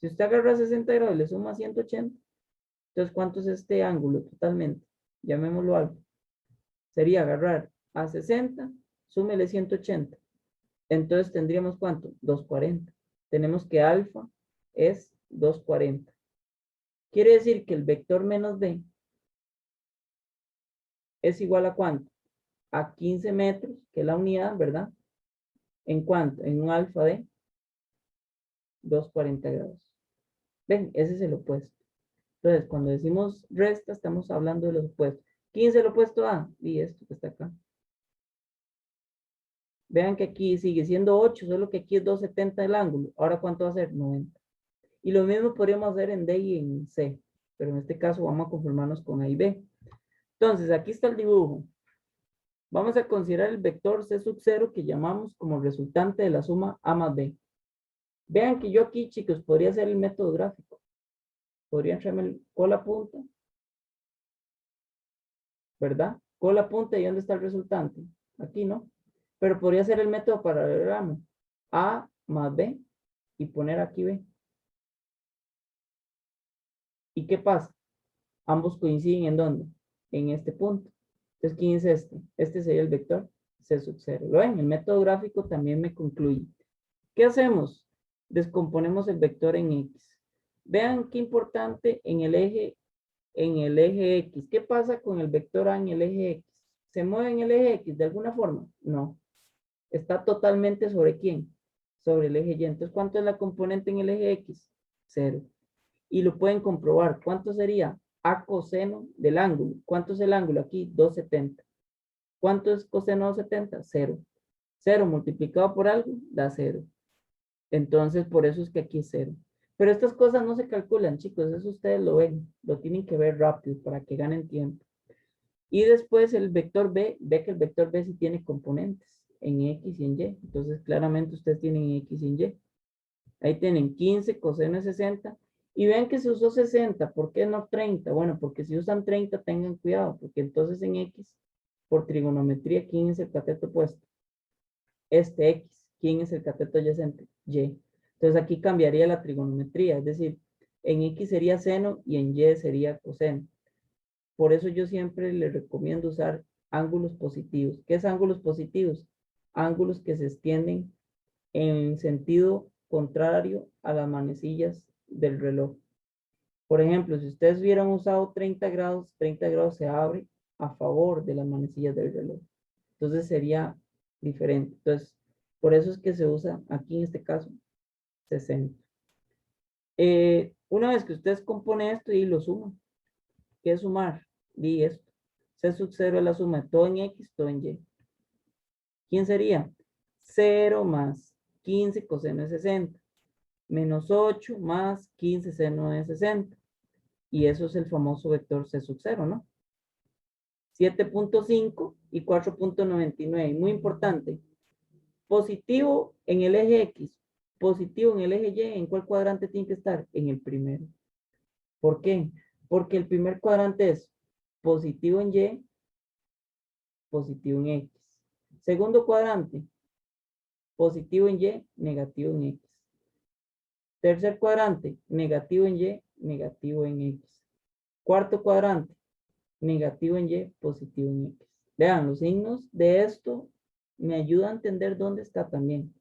A: Si usted agarra 60 grados y le suma 180, entonces ¿cuánto es este ángulo totalmente? Llamémoslo algo. Sería agarrar a 60, súmele 180. Entonces tendríamos ¿cuánto? 240. Tenemos que alfa es 240. Quiere decir que el vector menos B es igual a ¿cuánto? A 15 metros, que es la unidad, ¿verdad? ¿En cuánto? En un alfa de 240 grados. Ven, ese es el opuesto. Entonces, cuando decimos resta, estamos hablando de los opuestos. 15 es el opuesto a, y esto que está acá. Vean que aquí sigue siendo 8, solo que aquí es 270 el ángulo. Ahora, ¿cuánto va a ser? 90. Y lo mismo podríamos hacer en D y en C, pero en este caso vamos a conformarnos con A y B. Entonces, aquí está el dibujo. Vamos a considerar el vector C sub 0 que llamamos como resultante de la suma A más B. Vean que yo aquí, chicos, podría hacer el método gráfico. Podría entrarme el cola punta, ¿verdad? Cola punta y ¿dónde está el resultante? Aquí, ¿no? Pero podría hacer el método paralelogramo. A más B y poner aquí B. ¿Y qué pasa? Ambos coinciden ¿en dónde? En este punto. Entonces, ¿quién es este? Este sería el vector C sub 0. ¿Lo ven? El método gráfico también me concluye. ¿Qué hacemos? Descomponemos el vector en X. Vean qué importante en el eje X. ¿Qué pasa con el vector A en el eje X? ¿Se mueve en el eje X de alguna forma? No. Está totalmente ¿sobre quién? Sobre el eje Y. Entonces, ¿cuánto es la componente en el eje X? 0. Y lo pueden comprobar. ¿Cuánto sería? A coseno del ángulo. ¿Cuánto es el ángulo aquí? 270. ¿Cuánto es coseno de 270? 0. 0 multiplicado por algo da 0. Entonces, por eso es que aquí es 0. Pero estas cosas no se calculan, chicos. Eso ustedes lo ven. Lo tienen que ver rápido para que ganen tiempo. Y después el vector B, ve que el vector B sí tiene componentes en X y en Y. Entonces, claramente ustedes tienen X y en Y. Ahí tienen 15 coseno de 60. Y ven que se usó 60. ¿Por qué no 30? Bueno, porque si usan 30, tengan cuidado. Porque entonces en X, por trigonometría, ¿quién es el cateto opuesto? Este X. ¿Quién es el cateto adyacente? Y. Entonces aquí cambiaría la trigonometría. Es decir, en X sería seno y en Y sería coseno. Por eso yo siempre les recomiendo usar ángulos positivos. ¿Qué es ángulos positivos? Ángulos que se extienden en sentido contrario a las manecillas del reloj. Por ejemplo, si ustedes hubieran usado 30 grados se abre a favor de las manecillas del reloj. Entonces sería diferente. Entonces, por eso es que se usa aquí en este caso 60. Una vez que ustedes componen esto y lo suman, ¿qué es sumar? Y esto. C sub 0 es la suma de todo en X, todo en Y. ¿Quién sería? 0 más 15 coseno de 60. Menos 8 más 15 seno de 60. Y eso es el famoso vector C sub 0, ¿no? 7.5 y 4.99. Muy importante. Positivo en el eje X, positivo en el eje Y. ¿En cuál cuadrante tiene que estar? En el primero. ¿Por qué? Porque el primer cuadrante es positivo en Y, positivo en X. Segundo cuadrante, positivo en Y, negativo en X. Tercer cuadrante, negativo en Y, negativo en X. Cuarto cuadrante, negativo en Y, positivo en X. Vean, los signos de esto me ayudan a entender dónde está también.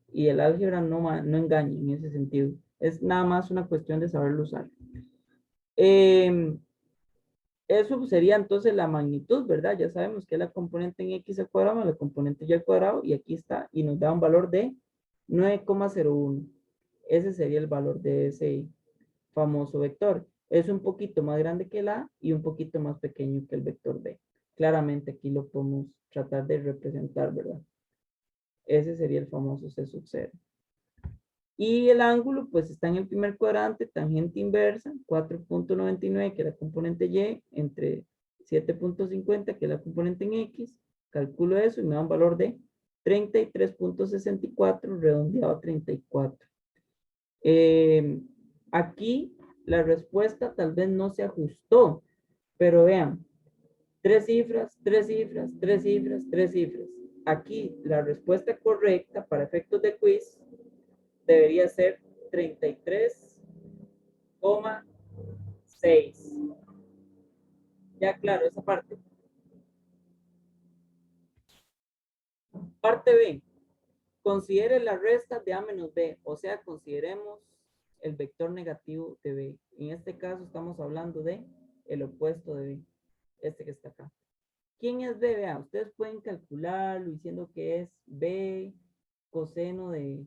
A: Y el álgebra no engaña en ese sentido. Es nada más una cuestión de saberlo usar. Eso sería entonces la magnitud, ¿verdad? Ya sabemos que es la componente en X al cuadrado más la componente Y al cuadrado. Y aquí está. Y nos da un valor de 9,01. Ese sería el valor de ese famoso vector. Es un poquito más grande que el A y un poquito más pequeño que el vector B. Claramente aquí lo podemos tratar de representar, ¿verdad? Ese sería el famoso C sub 0. Y el ángulo, pues está en el primer cuadrante, tangente inversa, 4.99, que es la componente Y, entre 7.50, que es la componente en X. Calculo eso y me da un valor de 33.64, redondeado a 34. Aquí la respuesta tal vez no se ajustó, pero vean, 3 cifras, 3 cifras, 3 cifras, 3 cifras. Aquí la respuesta correcta para efectos de quiz debería ser 33,6. Ya claro, esa parte. Parte B. Considere las restas de A menos B, o sea, consideremos el vector negativo de B. En este caso estamos hablando de el opuesto de B, este que está acá. ¿Quién es B? Vean, ustedes pueden calcularlo diciendo que es B coseno de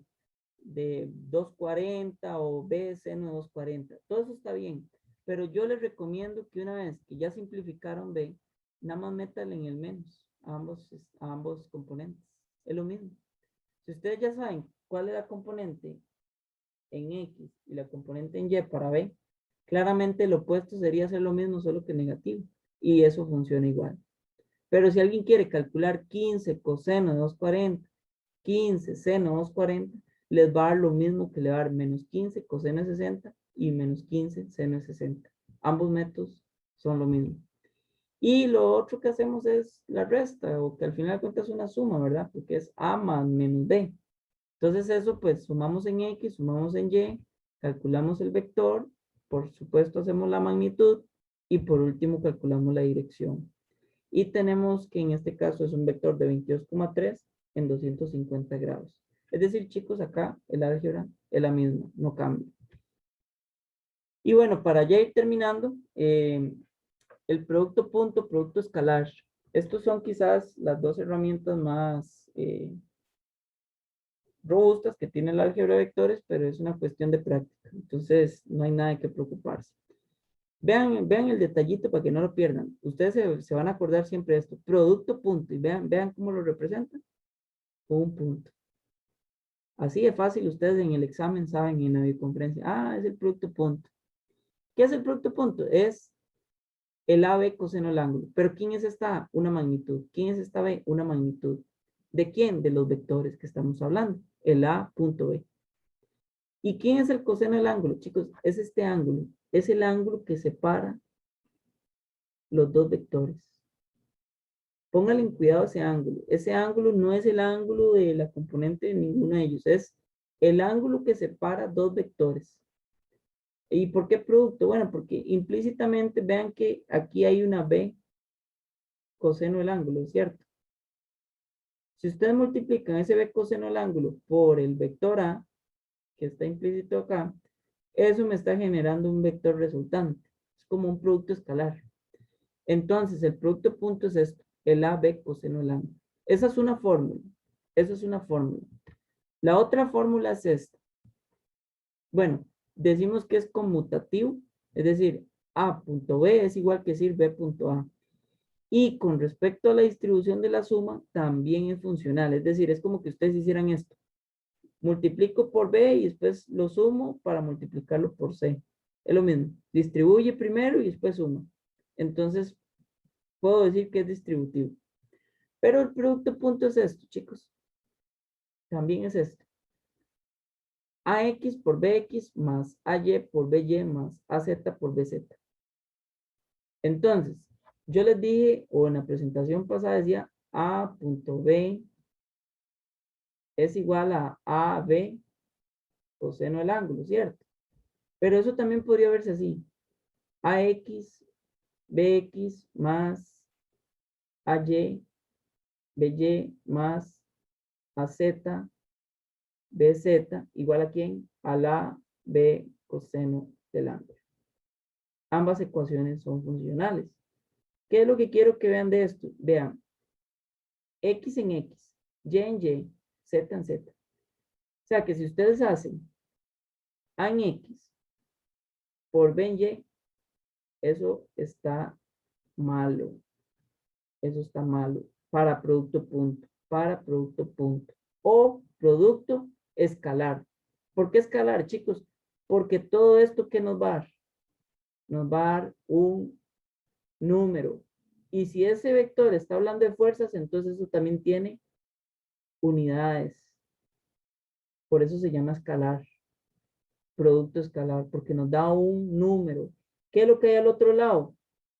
A: 240 o B seno de 240. Todo eso está bien, pero yo les recomiendo que una vez que ya simplificaron B, nada más métanle en el menos a ambos componentes. Es lo mismo. Si ustedes ya saben cuál es la componente en X y la componente en Y para B, claramente lo opuesto sería hacer lo mismo, solo que negativo. Y eso funciona igual. Pero si alguien quiere calcular 15 coseno de 240, 15 seno de 240, les va a dar lo mismo que le va a dar menos 15 coseno de 60 y menos 15 seno de 60. Ambos métodos son lo mismo. Y lo otro que hacemos es la resta, o que al final de cuentas es una suma, ¿verdad? Porque es A más menos B. Entonces eso pues sumamos en X, sumamos en Y, calculamos el vector, por supuesto hacemos la magnitud y por último calculamos la dirección. Y tenemos que en este caso es un vector de 22,3 en 250 grados. Es decir, chicos, acá el álgebra es la misma, no cambia. Y bueno, para ya ir terminando, el producto punto, producto escalar. Estos son quizás las dos herramientas más robustas que tiene el álgebra de vectores, pero es una cuestión de práctica. Entonces, no hay nada de que preocuparse. Vean el detallito para que no lo pierdan. Ustedes se van a acordar siempre de esto. Producto punto. Y vean cómo lo representan. Con un punto. Así de fácil ustedes en el examen saben en la videoconferencia. Ah, es el producto punto. ¿Qué es el producto punto? Es el AB coseno del ángulo. Pero ¿quién es esta A? Una magnitud. ¿Quién es esta B? Una magnitud. ¿De quién? De los vectores que estamos hablando. El A punto B. ¿Y quién es el coseno del ángulo? Chicos, es este ángulo. Es el ángulo que separa los dos vectores. Pónganle en cuidado ese ángulo. Ese ángulo no es el ángulo de la componente de ninguno de ellos. Es el ángulo que separa dos vectores. ¿Y por qué producto? Bueno, porque implícitamente vean que aquí hay una B coseno del ángulo, ¿cierto? Si ustedes multiplican ese B coseno del ángulo por el vector A, que está implícito acá, eso me está generando un vector resultante. Es como un producto escalar. Entonces, el producto punto es esto, el AB coseno del ángulo. Esa es una fórmula. Esa es una fórmula. La otra fórmula es esta. Bueno, decimos que es conmutativo, es decir, A punto B es igual que decir B punto A. Y con respecto a la distribución de la suma, también es funcional. Es decir, es como que ustedes hicieran esto. Multiplico por B y después lo sumo para multiplicarlo por C. Es lo mismo. Distribuye primero y después suma. Entonces, puedo decir que es distributivo. Pero el producto punto es esto, chicos. También es esto. AX por BX más AY por BY más AZ por BZ. Entonces, yo les dije, o en la presentación pasada decía, A punto B es igual a AB coseno del ángulo, ¿cierto? Pero eso también podría verse así. AX, BX más AY, BY más AZ, BZ, igual a quién? A la B coseno del ángulo. Ambas ecuaciones son funcionales. ¿Qué es lo que quiero que vean de esto? Vean, X en X, Y en Y, Z en Z. O sea que si ustedes hacen A en X por B en Y, eso está malo. Eso está malo. Para producto punto. Para producto punto. O producto escalar. ¿Por qué escalar, chicos? Porque todo esto que nos va a dar, nos va a dar un número. Y si ese vector está hablando de fuerzas, entonces eso también tiene unidades. Por eso se llama escalar. Producto escalar, porque nos da un número. ¿Qué es lo que hay al otro lado?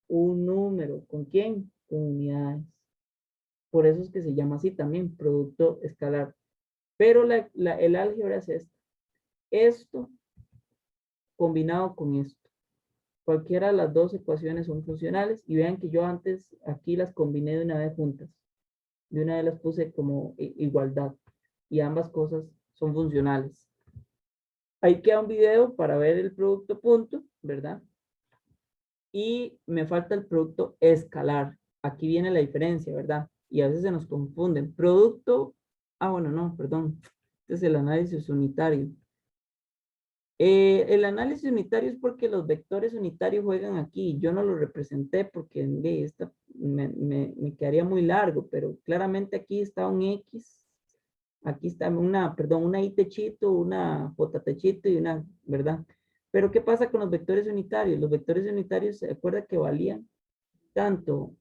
A: Un número. ¿Con quién? Con unidades. Por eso es que se llama así también, producto escalar. Pero el álgebra es esto. Esto combinado con esto. Cualquiera de las dos ecuaciones son funcionales. Y vean que yo antes aquí las combiné de una vez juntas. De una vez las puse como igualdad. Y ambas cosas son funcionales. Ahí queda un video para ver el producto punto, ¿verdad? Y me falta el producto escalar. Aquí viene la diferencia, ¿verdad? Y a veces se nos confunden. Producto, bueno, no, perdón. Este es el análisis unitario. El análisis unitario es porque los vectores unitarios juegan aquí. Yo no lo representé porque me quedaría muy largo, pero claramente aquí está un X. Aquí está una I techito, una J techito y una, ¿verdad? Pero ¿qué pasa con los vectores unitarios? Los vectores unitarios, ¿se acuerda que valían tanto?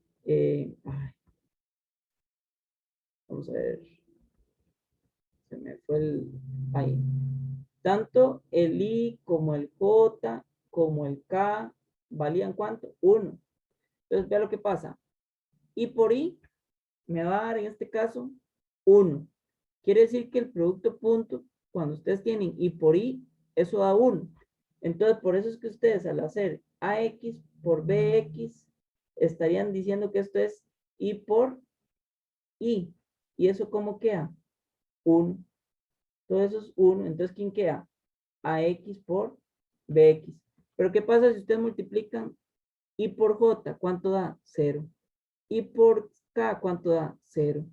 A: Vamos a ver. Se me fue ahí. Tanto el I como el J como el K valían ¿cuánto? 1. Entonces, vea lo que pasa. I por I me va a dar en este caso 1. Quiere decir que el producto punto, cuando ustedes tienen I por I, eso da 1. Entonces, por eso es que ustedes al hacer AX por BX, estarían diciendo que esto es I por I. ¿Y eso cómo queda? 1. Todo eso es 1. Entonces, ¿quién queda? AX por BX. Pero ¿qué pasa si ustedes multiplican I por J? ¿Cuánto da? 0. I por K, ¿cuánto da? 0.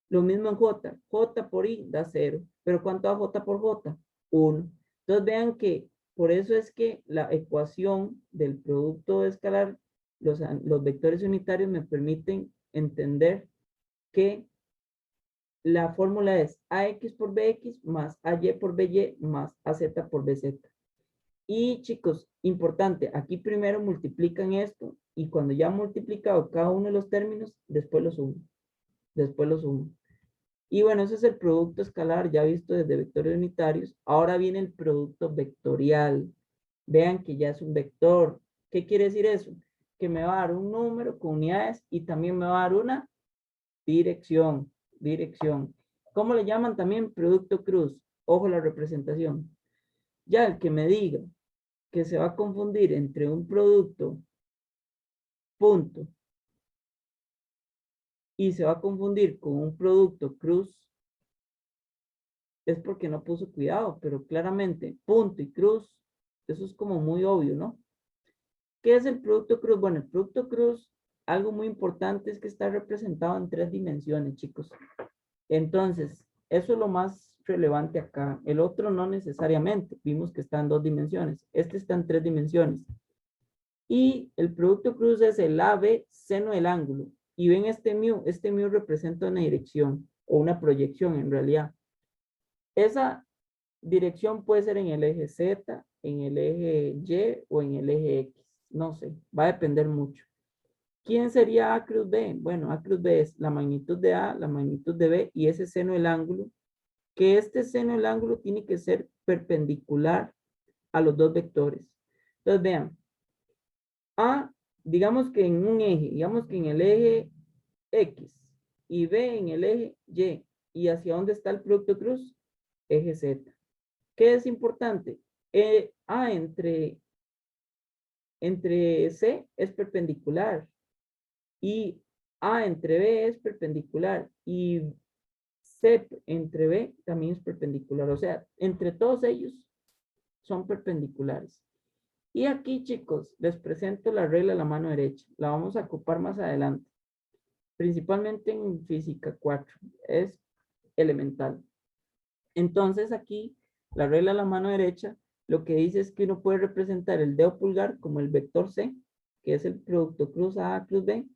A: Lo mismo en J. J por I da 0. Pero ¿cuánto da J por J? 1. Entonces vean que por eso es que la ecuación del producto escalar, los vectores unitarios me permiten entender que la fórmula es AX por BX más AY por BY más AZ por BZ. Y chicos, importante, aquí primero multiplican esto y cuando ya han multiplicado cada uno de los términos, después lo sumo. Después lo sumo. Y bueno, ese es el producto escalar ya visto desde vectores unitarios. Ahora viene el producto vectorial. Vean que ya es un vector. ¿Qué quiere decir eso? Que me va a dar un número con unidades y también me va a dar una dirección. Dirección. ¿Cómo le llaman también? Producto cruz. Ojo la representación. Ya el que me diga que se va a confundir entre un producto punto y se va a confundir con un producto cruz, es porque no puso cuidado, pero claramente punto y cruz, eso es como muy obvio, ¿no? ¿Qué es el producto cruz? Bueno, el producto cruz, algo muy importante es que está representado en 3 dimensiones, chicos. Entonces, eso es lo más relevante acá. El otro no necesariamente. Vimos que está en 2 dimensiones. Este está en 3 dimensiones. Y el producto cruz es el AB seno del ángulo. Y ven este mu representa una dirección o una proyección en realidad. Esa dirección puede ser en el eje Z, en el eje Y o en el eje X. No sé, va a depender mucho. ¿Quién sería A cruz B? Bueno, A cruz B es la magnitud de A, la magnitud de B y ese seno del ángulo. Que este seno del ángulo tiene que ser perpendicular a los dos vectores. Entonces vean, A, digamos que en un eje, digamos que en el eje X y B en el eje Y. ¿Y hacia dónde está el producto cruz? Eje Z. ¿Qué es importante? A entre C es perpendicular y A entre B es perpendicular y C entre B también es perpendicular. O sea, entre todos ellos son perpendiculares. Y aquí, chicos, les presento la regla de la mano derecha. La vamos a ocupar más adelante, principalmente en física 4. Es elemental. Entonces aquí, la regla de la mano derecha, lo que dice es que uno puede representar el dedo pulgar como el vector C, que es el producto cruz A cruz B,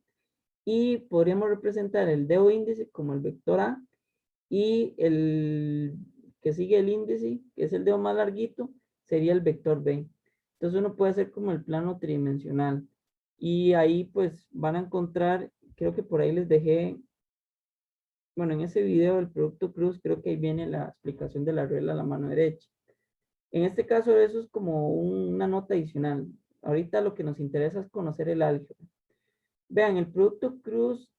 A: y podríamos representar el dedo índice como el vector A, y el que sigue el índice, que es el dedo más larguito, sería el vector B. Entonces uno puede hacer como el plano tridimensional. Y ahí pues van a encontrar, creo que por ahí les dejé, bueno, en ese video del producto cruz, creo que ahí viene la explicación de la regla a la mano derecha. En este caso eso es como una nota adicional. Ahorita lo que nos interesa es conocer el álgebra. Vean, el producto cruz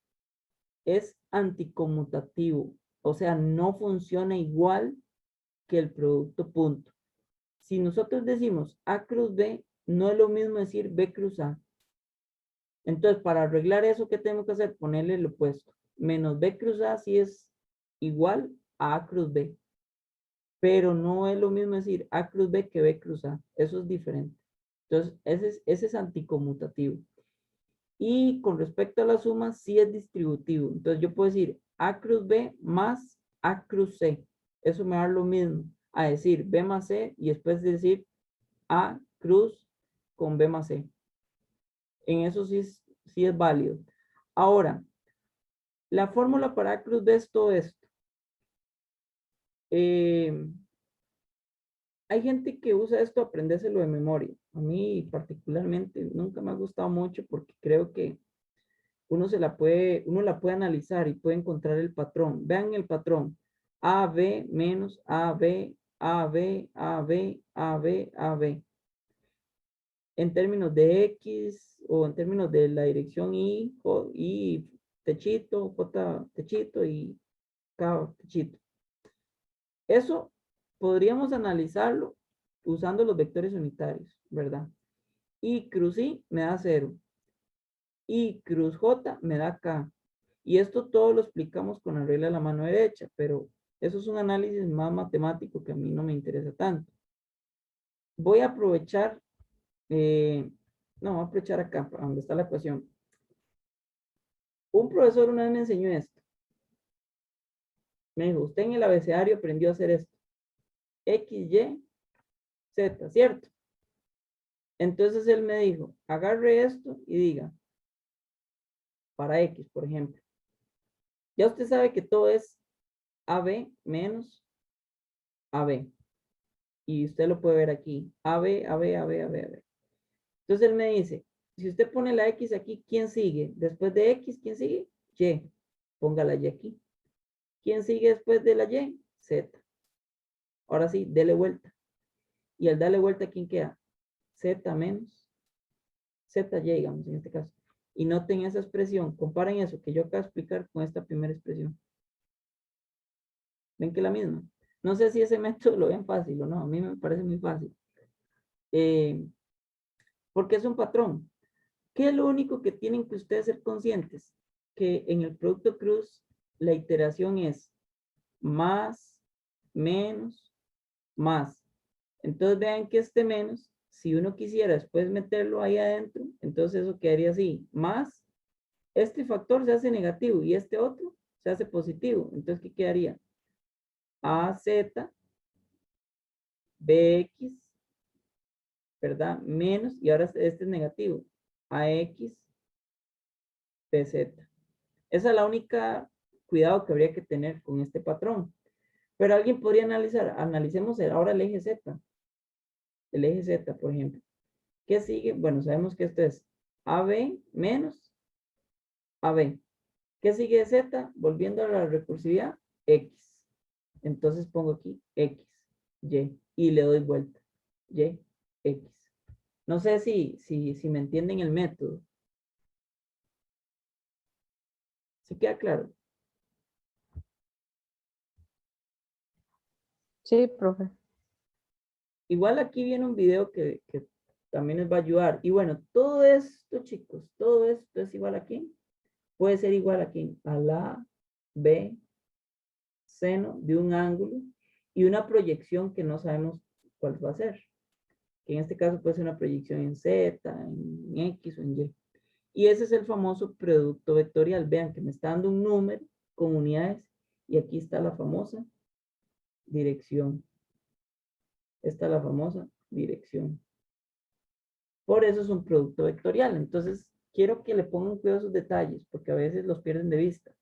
A: es anticonmutativo, o sea, no funciona igual que el producto punto. Si nosotros decimos A cruz B, no es lo mismo decir B cruz A. Entonces, para arreglar eso, ¿qué tenemos que hacer? Ponerle el opuesto. Menos B cruz A si es igual a A cruz B. Pero no es lo mismo decir A cruz B que B cruz A. Eso es diferente. Entonces, ese es anticonmutativo. Y con respecto a la suma, sí es distributivo. Entonces, yo puedo decir A cruz B más A cruz C. Eso me da lo mismo a decir B más C y después decir A cruz con B más C. En eso sí es válido. Ahora, la fórmula para A cruz B es todo esto. Hay gente que usa esto a aprendérselo de memoria. A mí particularmente nunca me ha gustado mucho porque creo que uno la puede analizar y puede encontrar el patrón. Vean el patrón. AB menos AB, AB, AB, AB, AB. En términos de X o en términos de la dirección Y techito, J techito y K techito. Eso podríamos analizarlo usando los vectores unitarios, ¿verdad? Y cruz I me da 0. Y cruz J me da K. Y esto todo lo explicamos con la regla de la mano derecha, pero eso es un análisis más matemático que a mí no me interesa tanto. Voy a aprovechar, no, voy a aprovechar acá, donde está la ecuación. Un profesor una vez me enseñó esto. Me dijo, usted en el abecedario aprendió a hacer esto. X, Y, Z, ¿cierto? Entonces él me dijo, agarre esto y diga, para X, por ejemplo. Ya usted sabe que todo es AB menos AB. Y usted lo puede ver aquí. AB, AB, AB, AB, AB. Entonces él me dice, si usted pone la X aquí, ¿quién sigue? Después de X, ¿quién sigue? Y. Ponga la Y aquí. ¿Quién sigue después de la Y? Z. Ahora sí, dele vuelta. Y al darle vuelta, ¿quién queda? Z menos ZY, digamos, en este caso. Y noten esa expresión. Comparen eso que yo acabo de explicar con esta primera expresión. ¿Ven que es la misma? No sé si ese método lo ven fácil o no. A mí me parece muy fácil. Porque es un patrón. ¿Qué es lo único que tienen que ustedes ser conscientes? Que en el producto cruz la iteración es más, menos, más. Entonces vean que este menos, si uno quisiera después meterlo ahí adentro, entonces eso quedaría así, más, este factor se hace negativo y este otro se hace positivo. Entonces, ¿qué quedaría? AZ, BX, ¿verdad? Menos, y ahora este es negativo, AX, BZ. Esa es la única cuidado que habría que tener con este patrón. Pero alguien podría analicemos ahora el eje Z. El eje Z, por ejemplo. ¿Qué sigue? Bueno, sabemos que esto es AB menos AB. ¿Qué sigue de Z? Volviendo a la recursividad, X. Entonces pongo aquí X, Y, y le doy vuelta. Y, X. No sé si me entienden el método. ¿Sí queda claro?
B: Sí, profe.
A: igual aquí viene un video que también les va a ayudar. Y bueno, todo esto, chicos, todo esto es igual aquí. Puede ser igual aquí a la B seno de un ángulo y una proyección que no sabemos cuál va a ser. Que en este caso puede ser una proyección en Z, en X o en Y. Y ese es el famoso producto vectorial. Vean que me está dando un número con unidades y aquí está la famosa dirección. Esta es la famosa dirección. Por eso es un producto vectorial. Entonces, quiero que le pongan cuidado a esos detalles, porque a veces los pierden de vista.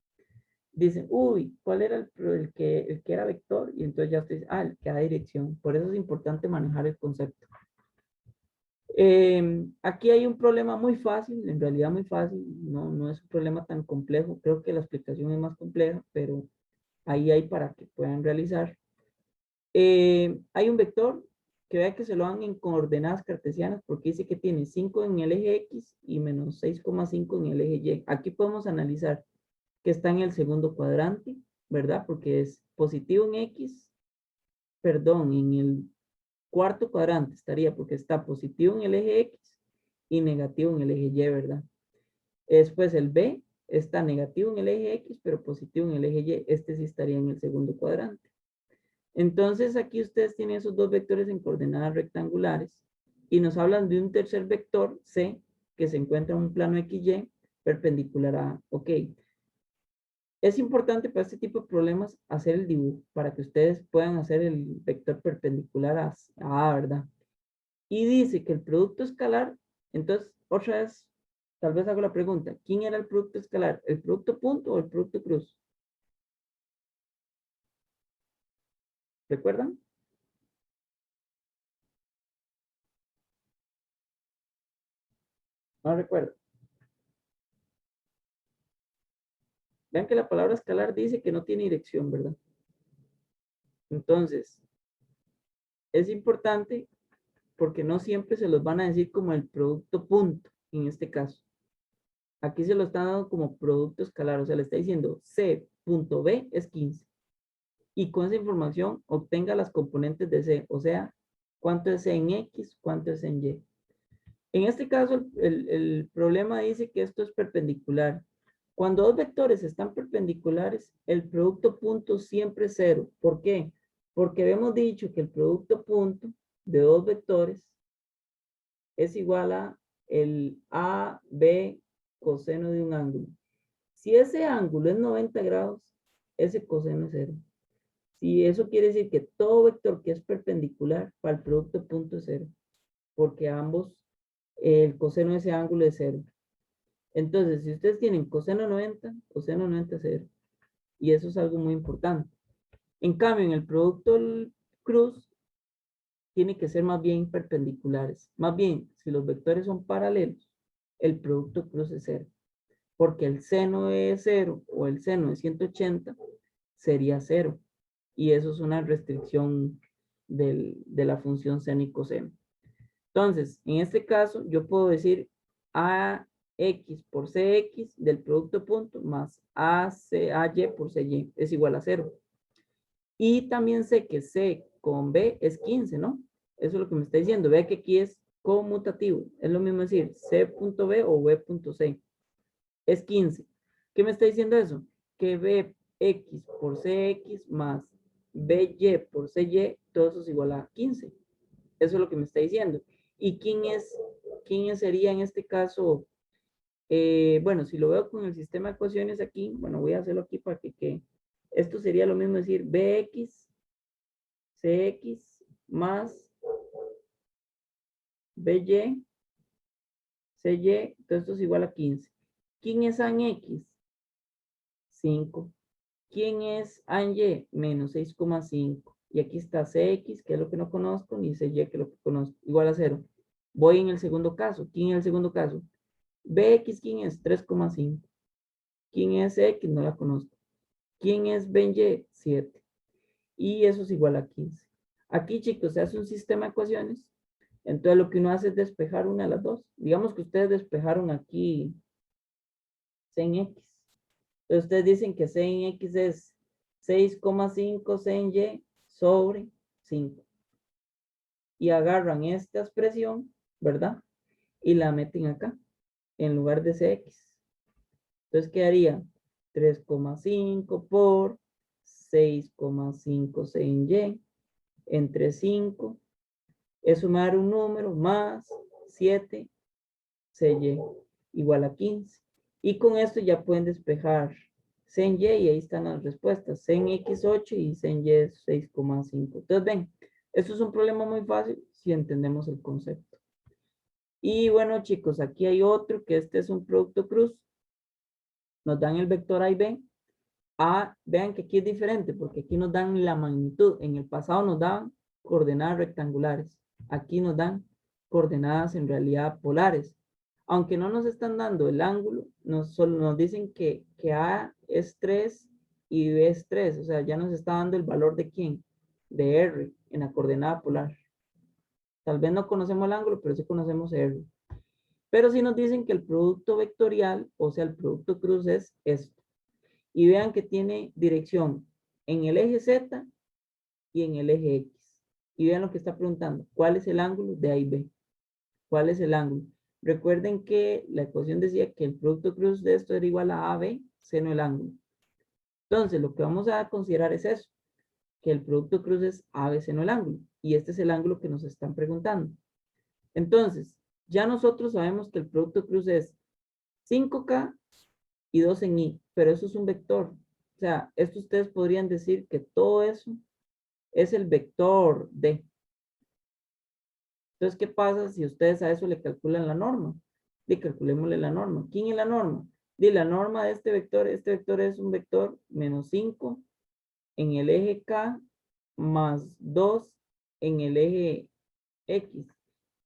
A: Dicen, uy, ¿cuál era el que era vector? Y entonces ya usted dice, el que da dirección. Por eso es importante manejar el concepto. Aquí hay un problema muy fácil, en realidad muy fácil, no es un problema tan complejo. Creo que la explicación es más compleja, pero ahí hay para que puedan realizar. Hay un vector que vea que se lo dan en coordenadas cartesianas porque dice que tiene 5 en el eje X y menos 6,5 en el eje Y. Aquí podemos analizar que está en el segundo cuadrante, ¿verdad? Porque es positivo en X, perdón, en el cuarto cuadrante estaría porque está positivo en el eje X y negativo en el eje Y, ¿verdad? Después el B está negativo en el eje X, pero positivo en el eje Y. Este sí estaría en el segundo cuadrante. Entonces aquí ustedes tienen esos dos vectores en coordenadas rectangulares y nos hablan de un tercer vector C que se encuentra en un plano XY perpendicular a A. Ok. Es importante para este tipo de problemas hacer el dibujo para que ustedes puedan hacer el vector perpendicular a A, ¿verdad? Y dice que el producto escalar, entonces otra vez, tal vez hago la pregunta, ¿quién era el producto escalar? ¿El producto punto o el producto cruz? ¿Recuerdan? No recuerdo. Vean que la palabra escalar dice que no tiene dirección, ¿verdad? Entonces, es importante porque no siempre se los van a decir como el producto punto, en este caso. Aquí se lo están dando como producto escalar, o sea, le está diciendo C.B es 15. Y con esa información obtenga las componentes de C, o sea, cuánto es C en X, cuánto es en Y. En este caso, el problema dice que esto es perpendicular. Cuando dos vectores están perpendiculares, el producto punto siempre es cero. ¿Por qué? Porque habíamos dicho que el producto punto de dos vectores es igual a el AB coseno de un ángulo. Si ese ángulo es 90 grados, ese coseno es cero. Si eso quiere decir que todo vector que es perpendicular para el producto punto es cero, porque ambos, el coseno de ese ángulo es cero. Entonces, si ustedes tienen coseno 90 es cero. Y eso es algo muy importante. En cambio, en el producto cruz, tiene que ser más bien perpendiculares. Más bien, si los vectores son paralelos, el producto cruz es cero. Porque el seno de 0 o el seno de 180 sería 0. Y eso es una restricción de la función seno y coseno. Entonces, en este caso, yo puedo decir AX por CX del producto punto más AY por CY es igual a 0. Y también sé que C con B es 15, ¿no? Eso es lo que me está diciendo. Vea que aquí es conmutativo. Es lo mismo decir C.B o B.C. Es 15. ¿Qué me está diciendo eso? Que BX por CX más BY por CY, todo eso es igual a 15. Eso es lo que me está diciendo. ¿Y quién sería en este caso? Bueno, si lo veo con el sistema de ecuaciones aquí, bueno, voy a hacerlo aquí para que quede. Esto sería lo mismo decir BX, CX más BY, CY, todo esto es igual a 15. ¿Quién es AN X? 5. ¿Quién es ANY? Menos 6,5. Y aquí está CX, que es lo que no conozco, ni CY, que es lo que conozco, igual a 0. Voy en el segundo caso. ¿Quién es el segundo caso? BX, ¿quién es? 3,5. ¿Quién es X? No la conozco. ¿Quién es BY? 7. Y eso es igual a 15. Aquí, chicos, se hace un sistema de ecuaciones. Entonces, lo que uno hace es despejar una de las dos. Digamos que ustedes despejaron aquí C en X. Entonces, ustedes dicen que C en X es 6,5 C en Y sobre 5. y agarran esta expresión, ¿verdad? Y la meten acá, en lugar de cx. Entonces quedaría 3,5 por 6,5 CY entre 5 es sumar un número más 7 CY igual a 15. Y con esto ya pueden despejar CY y ahí están las respuestas. CX8 y CY 6,5. Entonces ven, esto es un problema muy fácil si entendemos el concepto. Y bueno chicos, aquí hay otro que este es un producto cruz. Nos dan el vector A y B. Vean que aquí es diferente porque aquí nos dan la magnitud. En el pasado nos daban coordenadas rectangulares. Aquí nos dan coordenadas en realidad polares. Aunque no nos están dando el ángulo, solo nos dicen que A es 3 y B es 3. O sea, ya nos está dando el valor de quién, de R en la coordenada polar. Tal vez no conocemos el ángulo, pero sí conocemos R. Pero sí nos dicen que el producto vectorial, o sea, el producto cruz es esto. Y vean que tiene dirección en el eje Z y en el eje X. Y vean lo que está preguntando. ¿Cuál es el ángulo de A y B? ¿Cuál es el ángulo? Recuerden que la ecuación decía que el producto cruz de esto era igual a AB seno el ángulo. Entonces, lo que vamos a considerar es eso. Que el producto cruz es AB seno el ángulo. Y este es el ángulo que nos están preguntando. Entonces, ya nosotros sabemos que el producto cruz es 5K y 2 en Y, pero eso es un vector. O sea, esto ustedes podrían decir que todo eso es el vector D. Entonces, ¿qué pasa si ustedes a eso le calculan la norma? Y calculémosle la norma. ¿Quién es la norma? Y la norma de este vector es un vector menos 5 en el eje K más 2 en el eje X.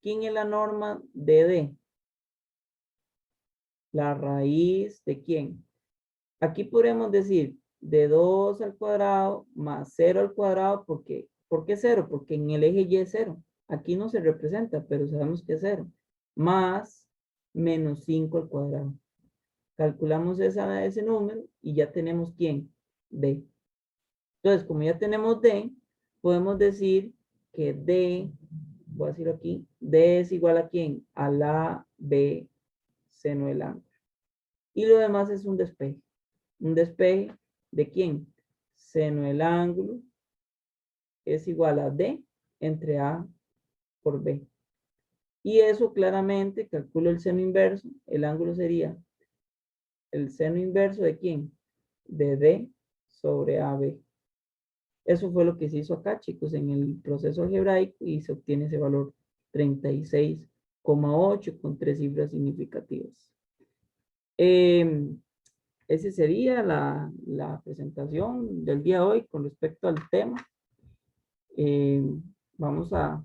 A: ¿Quién es la norma de D? La raíz de quién. Aquí podemos decir de 2 al cuadrado más 0 al cuadrado. ¿Por qué 0? Porque en el eje Y es 0. Aquí no se representa, pero sabemos que es 0. Más menos 5 al cuadrado. Calculamos ese número y ya tenemos ¿quién? D. Entonces, como ya tenemos D, podemos decir que D, voy a decirlo aquí, D es igual a ¿quién? A la B seno del ángulo. Y lo demás es un despeje. Un despeje de quién? Seno del ángulo es igual a D entre A por B. Y eso claramente, calculo el seno inverso, el ángulo sería el seno inverso de quién? De D sobre AB. Eso fue lo que se hizo acá, chicos, en el proceso algebraico y se obtiene ese valor 36,8 con 3 cifras significativas. Esa sería la presentación del día de hoy con respecto al tema. Vamos a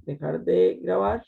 A: dejar de grabar.